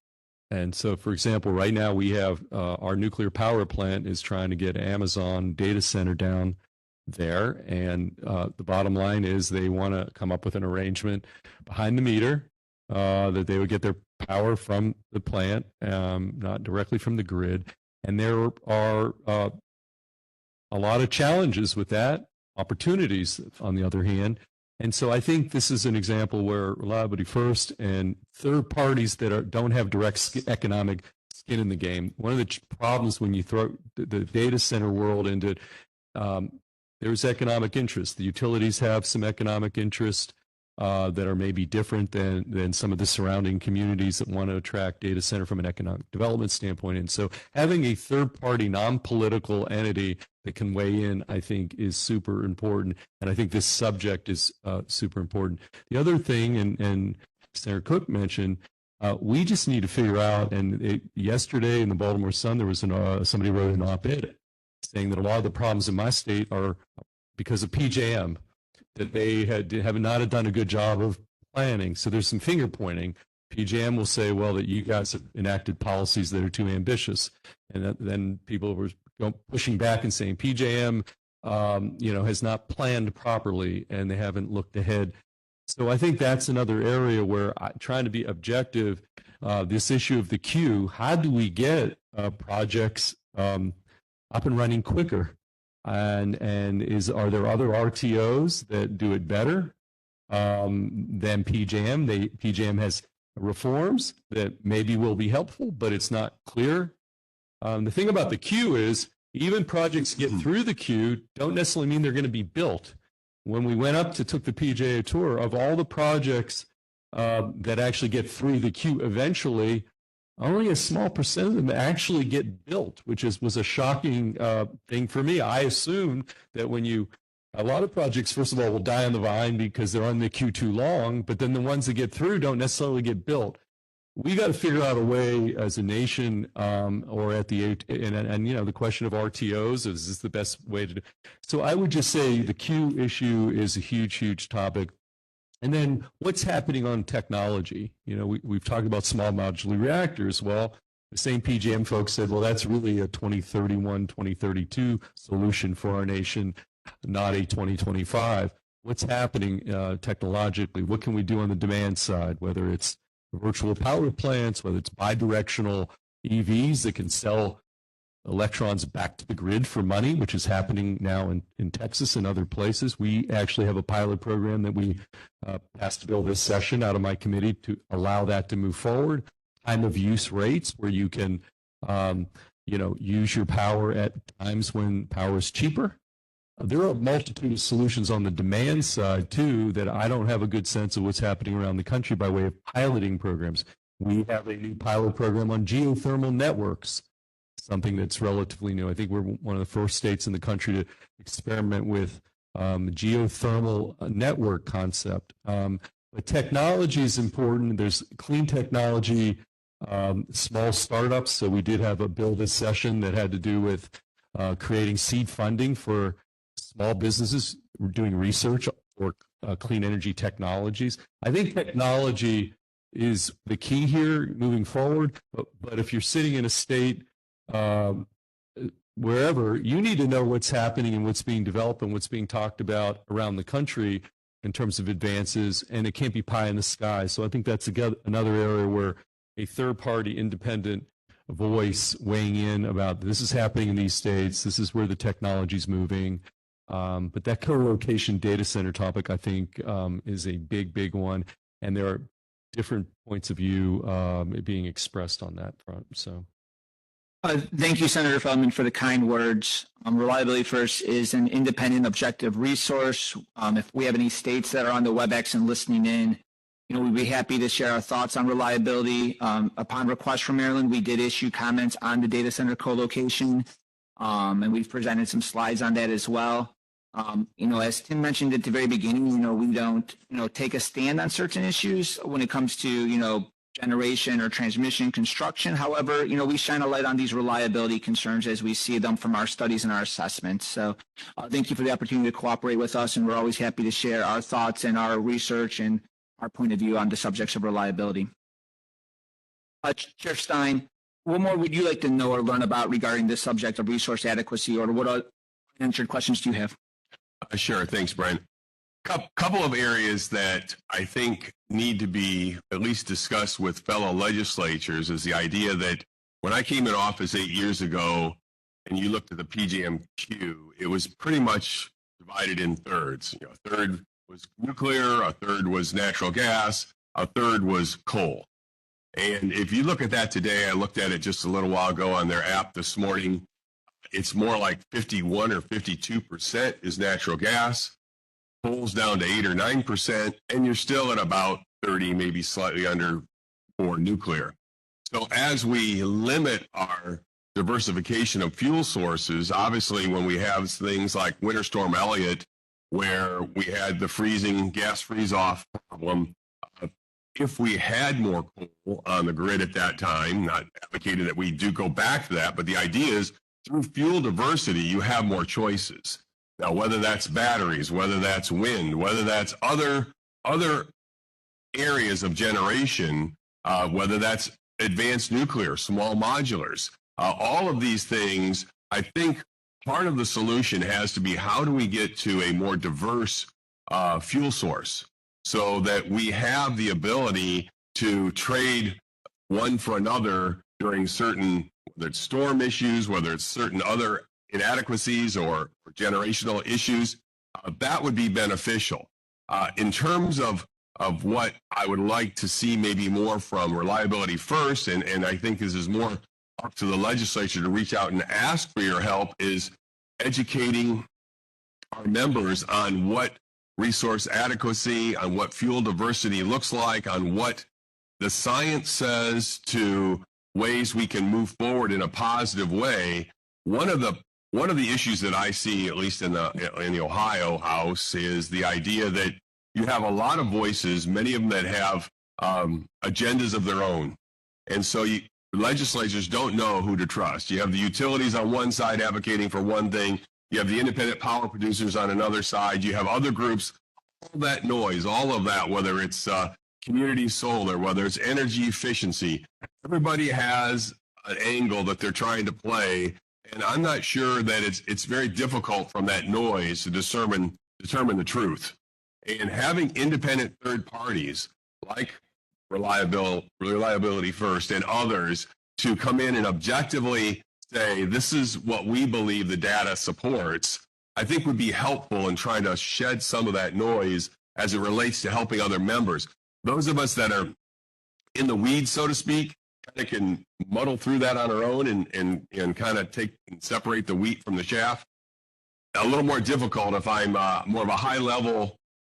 Speaker 5: And so, for example, right now we have our nuclear power plant is trying to get Amazon data center down there. And the bottom line is they want to come up with an arrangement behind the meter that they would get their power from the plant, not directly from the grid. And there are a lot of challenges with that, opportunities on the other hand. And so I think this is an example where ReliabilityFirst and third parties that don't have direct economic skin in the game. One of the problems when you throw the data center world into it, there's economic interest. The utilities have some economic interest that are maybe different than some of the surrounding communities that want to attract data center from an economic development standpoint. And so having a third-party, non-political entity that can weigh in, I think, is super important. And I think this subject is super important. The other thing, and Senator Koch mentioned, we just need to figure out, and yesterday in the Baltimore Sun, there was somebody wrote an op-ed saying that a lot of the problems in my state are because of PJM, that they have not done a good job of planning. So there's some finger pointing. PJM will say, well, that you guys have enacted policies that are too ambitious. And then people were pushing back and saying PJM, has not planned properly and they haven't looked ahead. So I think that's another area where trying to be objective, this issue of the queue, how do we get projects up and running quicker? And are there other RTOs that do it better than PJM? PJM has reforms that maybe will be helpful, but it's not clear. The thing about the queue is Even projects get through the queue don't necessarily mean they're going to be built. When we went up to took the PJA tour of all the projects that actually get through the queue eventually, only a small percent of them actually get built, which was a shocking thing for me. I assumed that a lot of projects, first of all, will die on the vine because they're on the queue too long, but then the ones that get through don't necessarily get built. We got to figure out a way as a nation, or at the and the question of RTOs, is this the best way to do? So I would just say the queue issue is a huge topic. And then what's happening on technology? We've talked about small modular reactors. Well, the same PJM folks said, well, that's really a 2031, 2032 solution for our nation, not a 2025. What's happening technologically? What can we do on the demand side, whether it's virtual power plants, whether it's bidirectional EVs that can sell electrons back to the grid for money, which is happening now in Texas and other places. We actually have a pilot program that we passed a bill this session out of my committee to allow that to move forward. Time of use rates, where you can use your power at times when power is cheaper. There are a multitude of solutions on the demand side, too, that I don't have a good sense of what's happening around the country by way of piloting programs. We have a new pilot program on geothermal networks, something that's relatively new. I think we're one of the first states in the country to experiment with geothermal network concept. But technology is important. There's clean technology, small startups. So we did have a bill this session that had to do with creating seed funding for small businesses doing research for clean energy technologies. I think technology is the key here moving forward. But if you're sitting in a state wherever, you need to know what's happening and what's being developed and what's being talked about around the country in terms of advances, and it can't be pie in the sky. So I think that's another area where a third-party independent voice weighing in about this is happening in these states, this is where the technology's moving. But that co-location data center topic, I think, is a big one, and there are different points of view being expressed on that front. So,
Speaker 1: thank you, Senator Feldman, for the kind words. Reliability First is an independent, objective resource. If we have any states that are on the WebEx and listening in, we'd be happy to share our thoughts on reliability. Upon request from Maryland, we did issue comments on the data center co-location, and we've presented some slides on that as well. As Tim mentioned at the very beginning, we don't, take a stand on certain issues when it comes to, generation or transmission construction. However, we shine a light on these reliability concerns as we see them from our studies and our assessments. So thank you for the opportunity to cooperate with us, and we're always happy to share our thoughts and our research and our point of view on the subjects of reliability. Chair Stein, what more would you like to know or learn about regarding this subject of resource adequacy, or what unanswered questions do you have?
Speaker 3: Sure. Thanks, Brian. Couple of areas that I think need to be at least discussed with fellow legislatures is the idea that when I came in office 8 years ago and you looked at the PJM queue, it was pretty much divided in thirds. A third was nuclear, a third was natural gas, a third was coal. And if you look at that today, I looked at it just a little while ago on their app this morning, it's more like 51 or 52% is natural gas, coal's down to 8 or 9%, and you're still at about 30, maybe slightly under for nuclear. So as we limit our diversification of fuel sources, obviously when we have things like Winter Storm Elliott, where we had the gas freeze-off problem, if we had more coal on the grid at that time, not advocating that we do go back to that, but the idea is through fuel diversity, you have more choices. Now, whether that's batteries, whether that's wind, whether that's other areas of generation, whether that's advanced nuclear, small modulars, all of these things, I think part of the solution has to be how do we get to a more diverse fuel source so that we have the ability to trade one for another during certain, whether it's storm issues, whether it's certain other inadequacies or generational issues, that would be beneficial. In terms of what I would like to see maybe more from Reliability First, and I think this is more up to the legislature to reach out and ask for your help is educating our members on what resource adequacy, on what fuel diversity looks like, on what the science says to ways we can move forward in a positive way. One of the issues that I see, at least in the Ohio House, is the idea that you have a lot of voices, many of them that have agendas of their own. And so legislators don't know who to trust. You have the utilities on one side advocating for one thing. You have the independent power producers on another side. You have other groups, all that noise, all of that, whether it's community solar, whether it's energy efficiency, everybody has an angle that they're trying to play. And I'm not sure that it's very difficult from that noise to determine the truth. And having independent third parties like Reliability First and others to come in and objectively say, this is what we believe the data supports, I think would be helpful in trying to shed some of that noise as it relates to helping other members. Those of us that are in the weeds, so to speak, kind of can muddle through that on our own and kind of take and separate the wheat from the chaff. A little more difficult if I'm more of a high-level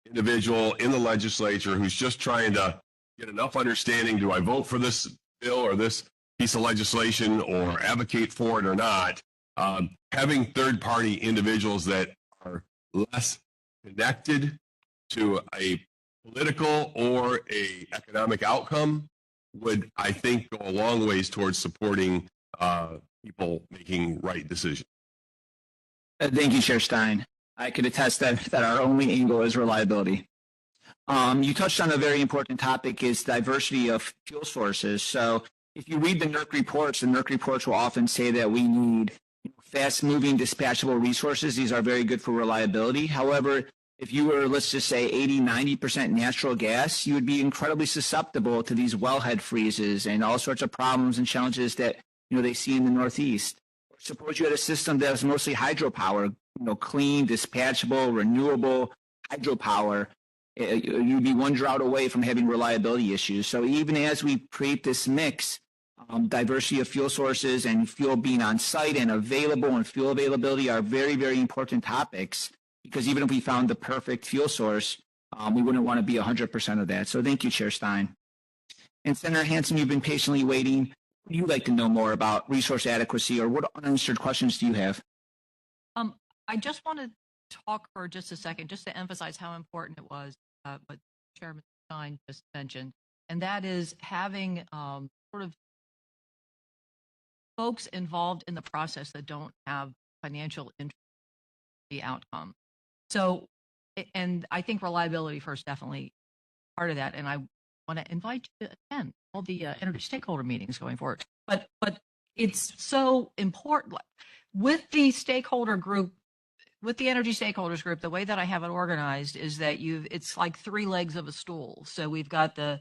Speaker 3: individual in the legislature who's just trying to get enough understanding. Do I vote for this bill or this piece of legislation or advocate for it or not? Having third-party individuals that are less connected to a political or a economic outcome would, I think, go a long ways towards supporting people making right decisions.
Speaker 1: Thank you, Chair Stein. I could attest that our only angle is reliability. You touched on a very important topic, is diversity of fuel sources. So if you read the NERC reports, the NERC reports will often say that we need fast-moving, dispatchable resources. These are very good for reliability. However, if you were, let's just say, 80–90% natural gas, you would be incredibly susceptible to these wellhead freezes and all sorts of problems and challenges that they see in the Northeast. Suppose you had a system that was mostly hydropower, clean, dispatchable, renewable hydropower. You'd be one drought away from having reliability issues. So even as we create this mix, diversity of fuel sources and fuel being on site and available and fuel availability are very, very important topics, because even if we found the perfect fuel source, we wouldn't want to be 100% of that. So thank you, Chair Stein. And Senator Hansen, you've been patiently waiting. Would you like to know more about resource adequacy, or what unanswered questions do you have?
Speaker 4: I just want to talk for just a second, just to emphasize how important it was, what Chairman Stein just mentioned, and that is having sort of folks involved in the process that don't have financial interest in the outcome. So, and I think Reliability First definitely part of that, and I want to invite you to attend all the energy stakeholder meetings going forward. But it's so important with the stakeholder group, with the energy stakeholders group. The way that I have it organized is that it's like three legs of a stool. So we've got the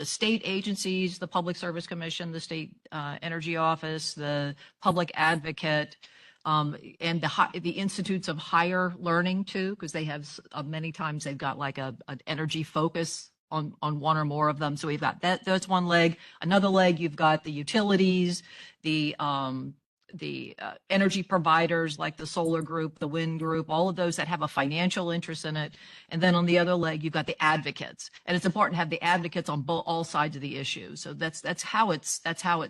Speaker 4: state agencies, the Public Service Commission, the State Energy Office, the Public Advocate, and the institutes of higher learning too, because they have many times they've got like an energy focus on one or more of them. So we've got that's one leg. Another leg, you've got the utilities, the energy providers like the solar group, the wind group, all of those that have a financial interest in it. And then on the other leg, you've got the advocates, and it's important to have the advocates on all sides of the issue. So that's how it's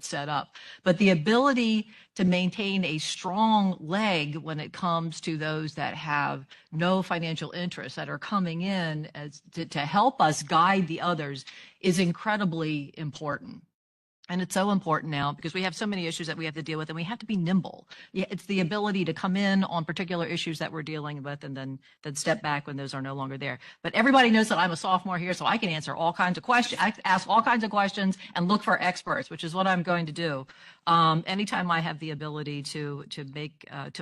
Speaker 4: set up. But the ability to maintain a strong leg when it comes to those that have no financial interest, that are coming in to help us guide the others, is incredibly important. And it's so important now because we have so many issues that we have to deal with, and we have to be nimble. Yeah, it's the ability to come in on particular issues that we're dealing with and then step back when those are no longer there. But everybody knows that I'm a sophomore here, so I can answer all kinds of questions, ask all kinds of questions and look for experts, which is what I'm going to do. Anytime I have the ability to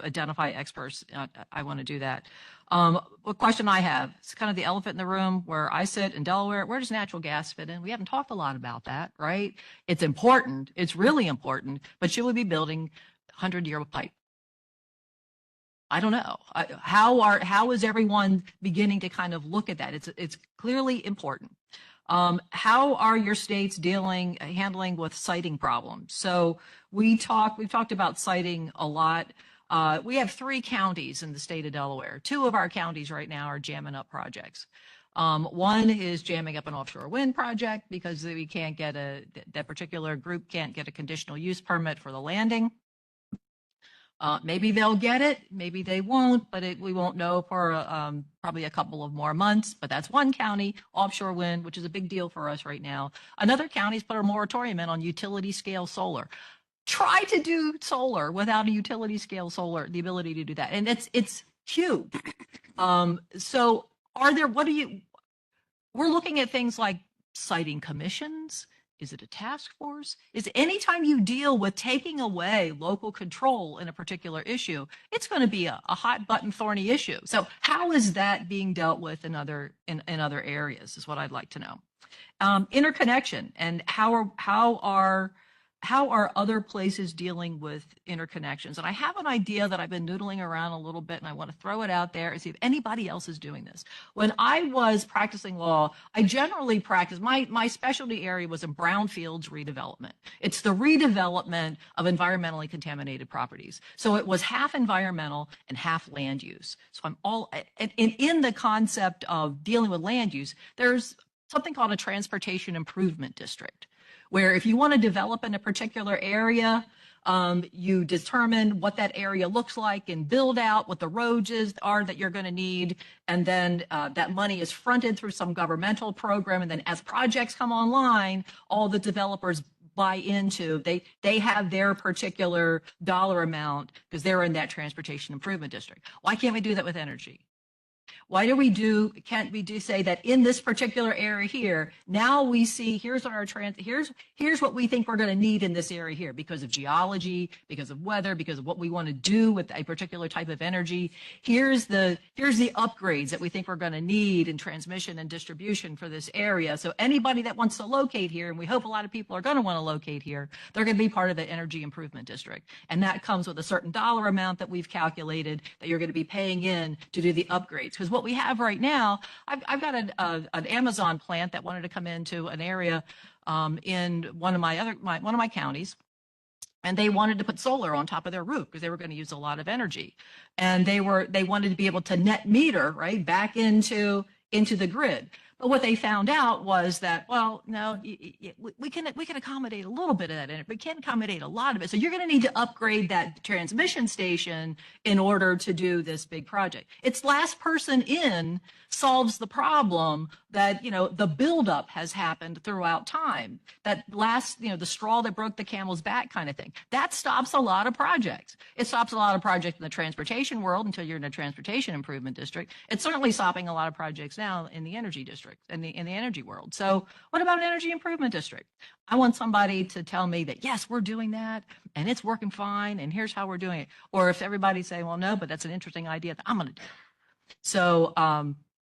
Speaker 4: identify experts, I want to do that. What question I have, it's kind of the elephant in the room where I sit in Delaware. Where does natural gas fit in? We haven't talked a lot about that, right? It's important. It's really important. But should we be building 100-year pipe? I don't know. How is everyone beginning to kind of look at that? It's clearly important. How are your states handling with siting problems? So we've talked about siting a lot. We have 3 counties in the state of Delaware. 2 of our counties right now are jamming up projects. One is jamming up an offshore wind project because we can't get that particular group can't get a conditional use permit for the landing. Maybe they'll get it, maybe they won't, but we won't know for probably a couple of more months. But that's one county, offshore wind, which is a big deal for us right now. Another county's put a moratorium in on utility scale solar. Try to do solar without a utility scale solar, the ability to do that. And it's huge. So we're looking at things like siting commissions. Is it a task force? Is anytime you deal with taking away local control in a particular issue, it's going to be a hot button thorny issue. So how is that being dealt with in other areas is what I'd like to know. Interconnection and how are other places dealing with interconnections? And I have an idea that I've been noodling around a little bit, and I want to throw it out there and see if anybody else is doing this. When I was practicing law, I generally practiced, my specialty area was in brownfields redevelopment. It's the redevelopment of environmentally contaminated properties. So it was half environmental and half land use. So in the concept of dealing with land use, there's something called a transportation improvement district, where if you want to develop in a particular area, you determine what that area looks like and build out what the roads are that you're going to need. And then that money is fronted through some governmental program. And then as projects come online, all the developers buy into, they have their particular dollar amount because they're in that transportation improvement district. Why can't we do that with energy? Why can't we say that in this particular area here, now we see here's what we think we're going to need in this area here because of geology, because of weather, because of what we want to do with a particular type of energy. Here's the upgrades that we think we're going to need in transmission and distribution for this area. So anybody that wants to locate here, and we hope a lot of people are going to want to locate here, they're going to be part of the energy improvement district. And that comes with a certain dollar amount that we've calculated that you're going to be paying in to do the upgrades. Because what we have right now, I've got an Amazon plant that wanted to come into an area in one of my counties, and they wanted to put solar on top of their roof because they were going to use a lot of energy, and they wanted to be able to net meter right back into the grid. But what they found out was that, well, no, we can accommodate a little bit of that in it, but we can't accommodate a lot of it. So you're going to need to upgrade that transmission station in order to do this big project. It's last person in solves the problem that, the buildup has happened throughout time. That last, the straw that broke the camel's back kind of thing. That stops a lot of projects. It stops a lot of projects in the transportation world until you're in a transportation improvement district. It's certainly stopping a lot of projects now in the energy district, in the energy world. So what about an energy improvement district? I want somebody to tell me that, yes, we're doing that and it's working fine and here's how we're doing it. Or if everybody's saying, well, no, but that's an interesting idea that I'm going to do. So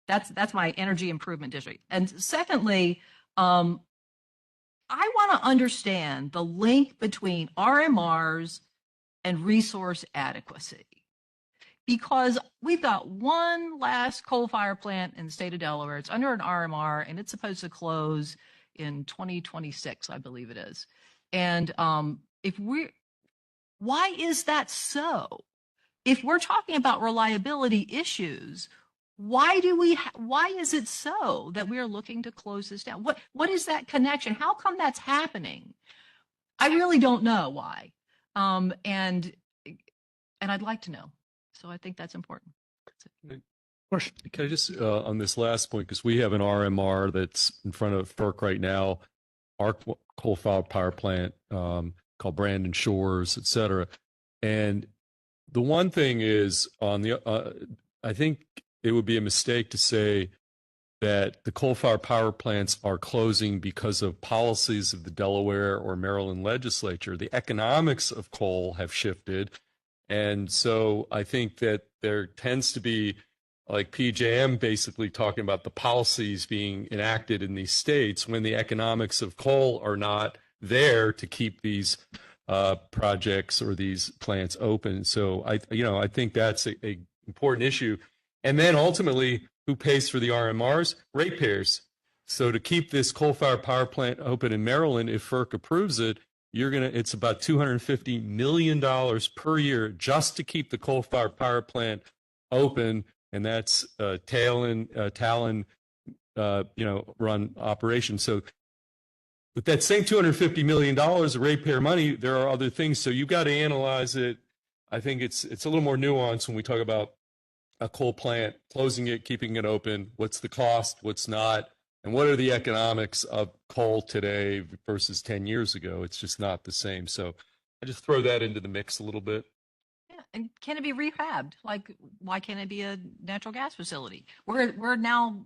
Speaker 4: that's my energy improvement district. And secondly, I want to understand the link between RMRs and resource adequacy, because we've got one last coal-fired plant in the state of Delaware. It's under an RMR, and it's supposed to close in 2026, I believe it is. And why is that so? If we're talking about reliability issues, why is it so that we are looking to close this down? What is that connection? How come that's happening? I really don't know why. And I'd like to know. So I think that's important.
Speaker 5: Can I just, on this last point, because we have an RMR that's in front of FERC right now, our coal-fired power plant called Brandon Shores, et cetera. And the one thing is, I think it would be a mistake to say that the coal-fired power plants are closing because of policies of the Delaware or Maryland legislature. The economics of coal have shifted. And so I think that there tends to be, like PJM basically talking about the policies being enacted in these states when the economics of coal are not there to keep these projects or these plants open. So I think that's a important issue. And then ultimately, who pays for the RMRs? Ratepayers. So to keep this coal-fired power plant open in Maryland, if FERC approves it, it's about $250 million per year just to keep the coal-fired power plant open, and that's Talon, run operation. So with that same $250 million of ratepayer money, there are other things. So you've got to analyze it. I think it's a little more nuanced when we talk about a coal plant, closing it, keeping it open. What's the cost? What's not? And what are the economics of coal today versus 10 years ago? It's just not the same. So I just throw that into the mix a little bit.
Speaker 4: Yeah, and can it be rehabbed? Like, why can't it be a natural gas facility? We're now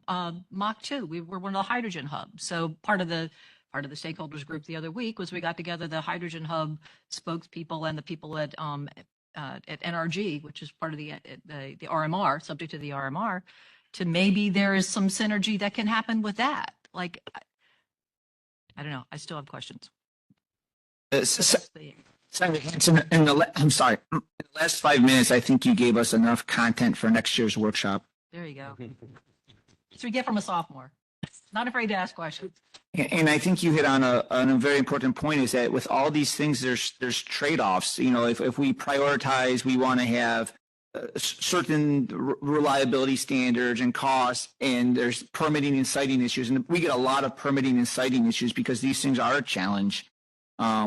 Speaker 4: Mach 2. We're one of the hydrogen hubs. So part of the stakeholders group the other week was we got together the hydrogen hub spokespeople and the people at NRG, which is part of the RMR, subject to the RMR, to maybe there is some synergy that can happen with that. Like, I don't know. I still have questions.
Speaker 1: Senator Hansen, I'm sorry. In the last 5 minutes, I think you gave us enough content for next year's workshop.
Speaker 4: There you go. That's what you get from a sophomore. Not afraid to ask questions.
Speaker 1: And I think you hit on a very important point, is that with all these things, there's trade-offs. You know, if we prioritize, we want to have certain reliability standards and costs, and there's permitting and siting issues. And we get a lot of permitting and siting issues because these things are a challenge.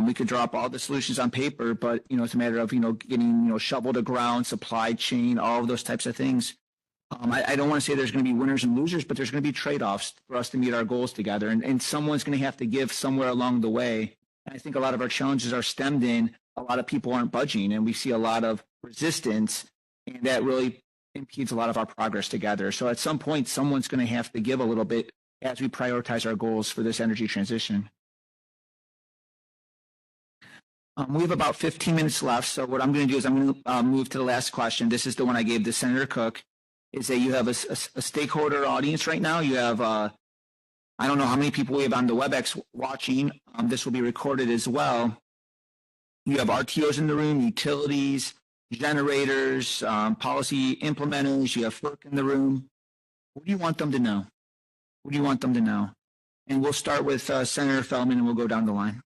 Speaker 1: We could drop all the solutions on paper, but, you know, it's a matter of, getting, shovel to ground, supply chain, all of those types of things. I don't want to say there's going to be winners and losers, but there's going to be trade-offs for us to meet our goals together. And someone's going to have to give somewhere along the way. And I think a lot of our challenges are stemmed in a lot of people aren't budging, and we see a lot of resistance, and that really impedes a lot of our progress together. So at some point, someone's going to have to give a little bit as we prioritize our goals for this energy transition. We have about 15 minutes left. So what I'm going to do is I'm going to move to the last question. This is the one I gave to Senator Koch, is that you have a stakeholder audience right now. You have, I don't know how many people we have on the WebEx watching. This will be recorded as well. You have RTOs in the room, utilities, generators, policy implementers. You have FERC in the room. What do you want them to know? What do you want them to know? And we'll start with Senator Feldman, and we'll go down the line.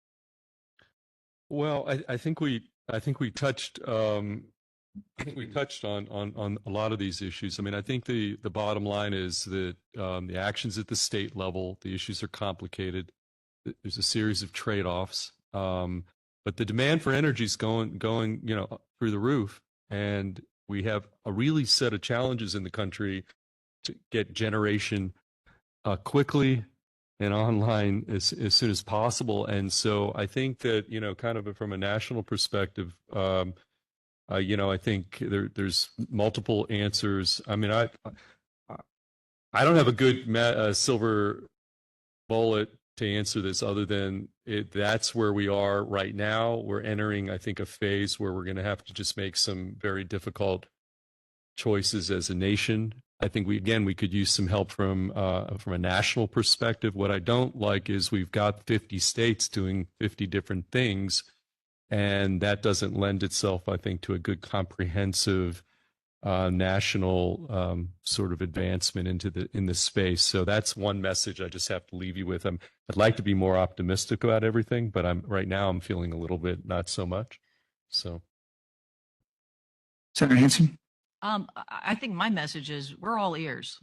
Speaker 5: Well, I think we touched on a lot of these issues. I mean, I think the bottom line is that the actions at the state level, the issues are complicated. There's a series of trade-offs, but the demand for energy is going through the roof, and we have a really set of challenges in the country to get generation quickly and online as soon as possible. And so I think that, kind of from a national perspective, I think there's multiple answers. I mean, I don't have a good silver bullet to answer this other than that's where we are right now. We're entering, I think, a phase where we're going to have to just make some very difficult choices as a nation. I think we could use some help from a national perspective. What I don't like is we've got 50 states doing 50 different things, and that doesn't lend itself, I think, to a good comprehensive national sort of advancement in this space. So that's one message I just have to leave you with. I'd like to be more optimistic about everything, but right now I'm feeling a little bit not so much. So,
Speaker 1: Senator Hansen.
Speaker 4: I think my message is we're all ears.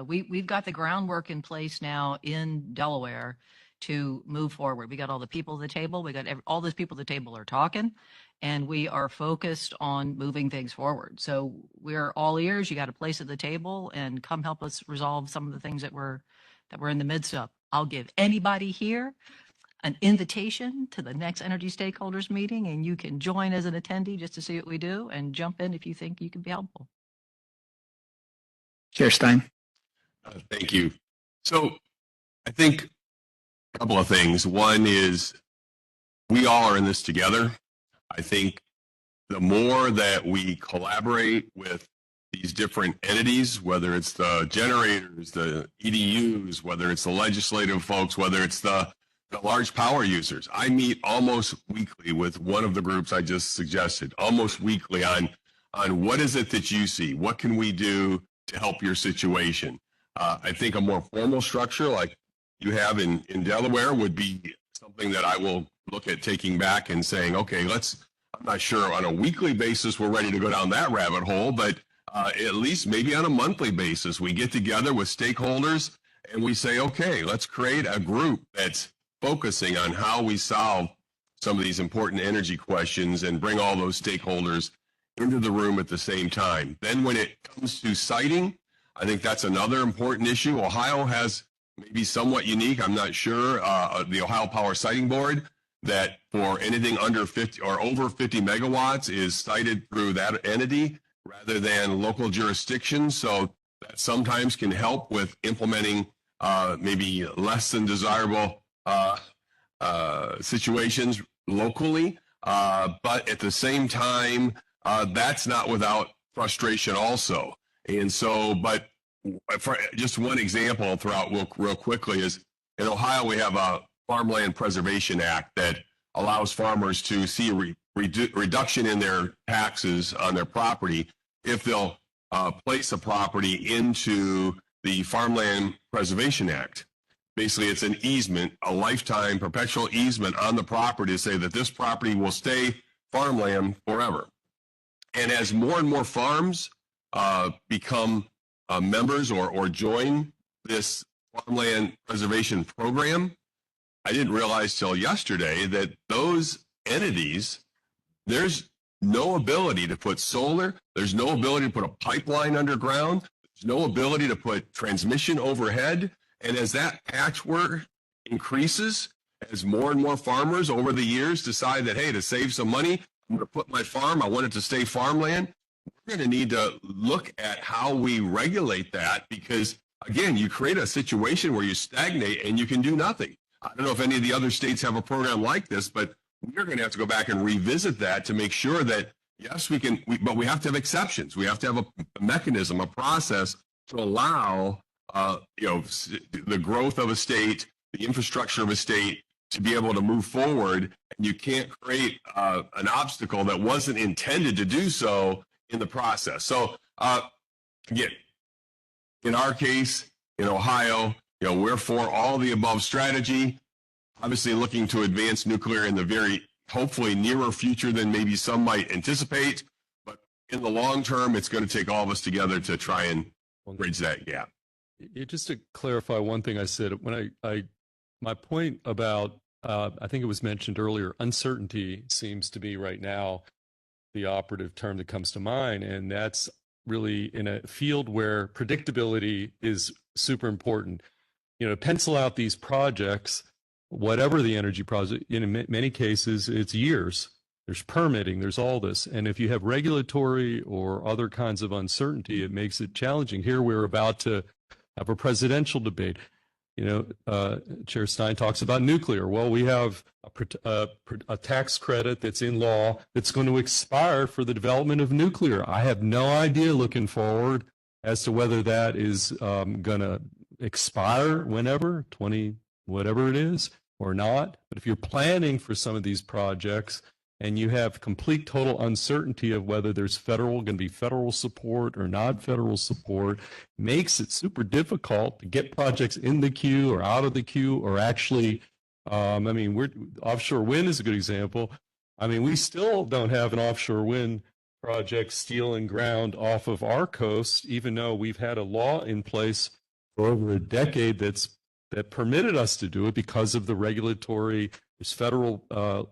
Speaker 4: We've got the groundwork in place now in Delaware to move forward. We got all the people at the table. We got all those people at the table are talking, and we are focused on moving things forward. So we're all ears. You got a place at the table, and come help us resolve some of the things that we're in the midst of. I'll give anybody here an invitation to the next energy stakeholders meeting, and you can join as an attendee just to see what we do and jump in if you think you can be helpful.
Speaker 1: Chair Stein.
Speaker 3: Thank you. So I think a couple of things. One is we all are in this together. I think the more that we collaborate with these different entities, whether it's the generators, the EDUs, whether it's the legislative folks, whether it's the large power users. I meet almost weekly with one of the groups I just suggested, almost weekly on what is it that you see? What can we do to help your situation? I think a more formal structure like you have in Delaware would be something that I will look at taking back and saying, okay, I'm not sure on a weekly basis we're ready to go down that rabbit hole, but at least maybe on a monthly basis, we get together with stakeholders and we say, okay, let's create a group that's focusing on how we solve some of these important energy questions and bring all those stakeholders into the room at the same time. Then when it comes to siting, I think that's another important issue. Ohio has maybe somewhat unique, I'm not sure, the Ohio Power Siting Board, that for anything under 50 or over 50 megawatts is cited through that entity rather than local jurisdictions. So that sometimes can help with implementing maybe less than desirable situations locally. But at the same time, that's not without frustration also. And so, but for just one example I'll throw out real quickly is in Ohio, we have a Farmland Preservation Act that allows farmers to see a reduction in their taxes on their property if they'll place a property into the Farmland Preservation Act. Basically, it's an easement, a lifetime perpetual easement on the property to say that this property will stay farmland forever. And as more and more farms become members or join this farmland preservation program, I didn't realize till yesterday that those entities, there's no ability to put solar, there's no ability to put a pipeline underground, there's no ability to put transmission overhead. And as that patchwork increases, as more and more farmers over the years decide that, hey, to save some money, I'm going to put my farm, I want it to stay farmland, we're going to need to look at how we regulate that because, again, you create a situation where you stagnate and you can do nothing. I don't know if any of the other states have a program like this, but we're going to have to go back and revisit that to make sure that, yes, we can, but we have to have exceptions. We have to have a mechanism, a process to allow the growth of a state, the infrastructure of a state to be able to move forward. And you can't create an obstacle that wasn't intended to do so in the process. So again, in our case, in Ohio, we're for all the above strategy, obviously looking to advance nuclear in the very, hopefully, nearer future than maybe some might anticipate. But in the long term, it's going to take all of us together to try and bridge that gap.
Speaker 5: Just to clarify one thing I said, when my point about, I think it was mentioned earlier, uncertainty seems to be right now the operative term that comes to mind. And that's really in a field where predictability is super important. Pencil out these projects, whatever the energy project, in many cases, it's years. There's permitting, there's all this. And if you have regulatory or other kinds of uncertainty, it makes it challenging. Here, we're about to have a presidential debate. Chair Stein talks about nuclear. Well, we have a tax credit that's in law that's going to expire for the development of nuclear. I have no idea looking forward as to whether that is going to expire whenever, 20, whatever it is, or not. But if you're planning for some of these projects and you have complete total uncertainty of whether there's going to be federal support or not federal support, makes it super difficult to get projects in the queue or out of the queue or actually, offshore wind is a good example. We still don't have an offshore wind project steel and ground off of our coast, even though we've had a law in place for over a decade that permitted us to do it because of the regulatory. There's federal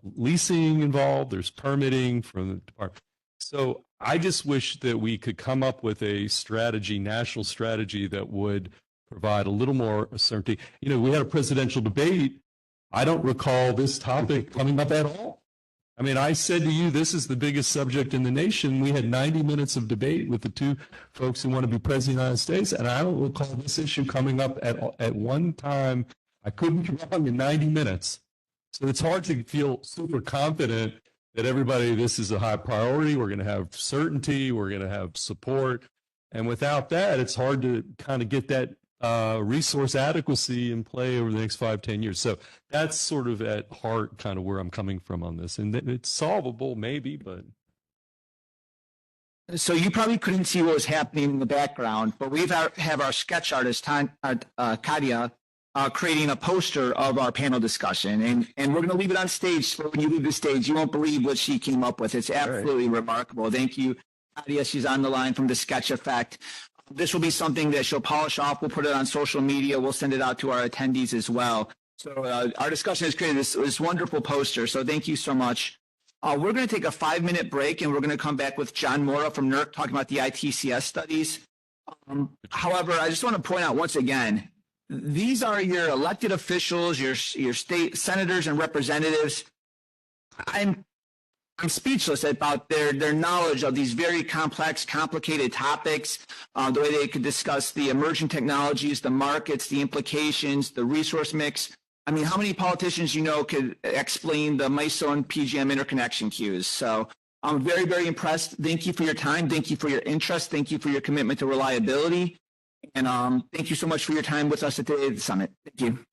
Speaker 5: leasing involved. There's permitting from the department. So I just wish that we could come up with a strategy, national strategy that would provide a little more certainty. We had a presidential debate. I don't recall this topic coming up at all. I said to you, this is the biggest subject in the nation. We had 90 minutes of debate with the two folks who want to be president of the United States, and I don't recall this issue coming up at one time. I couldn't be wrong in 90 minutes. So it's hard to feel super confident that this is a high priority. We're going to have certainty. We're going to have support. And without that, it's hard to kind of get that resource adequacy in play over the next 5-10 years. So that's sort of at heart kind of where I'm coming from on this. And it's solvable maybe, but.
Speaker 1: So you probably couldn't see what was happening in the background, but we have our sketch artist, Kadia, creating a poster of our panel discussion. And we're going to leave it on stage. So when you leave the stage, you won't believe what she came up with. It's absolutely remarkable. Thank you, Nadia. She's on the line from the Sketch Effect. This will be something that she'll polish off. We'll put it on social media. We'll send it out to our attendees as well. So our discussion has created this wonderful poster. So thank you so much. We're going to take a 5-minute break, and we're going to come back with John Mora from NERC talking about the ITCS studies. However, I just want to point out once again, these are your elected officials, your state senators and representatives. I'm speechless about their knowledge of these very complex, complicated topics, the way they could discuss the emerging technologies, the markets, the implications, the resource mix. I mean, how many politicians could explain the MISO and PGM interconnection queues? So I'm very, very impressed. Thank you for your time. Thank you for your interest. Thank you for your commitment to reliability. And thank you so much for your time with us at the summit. Thank you.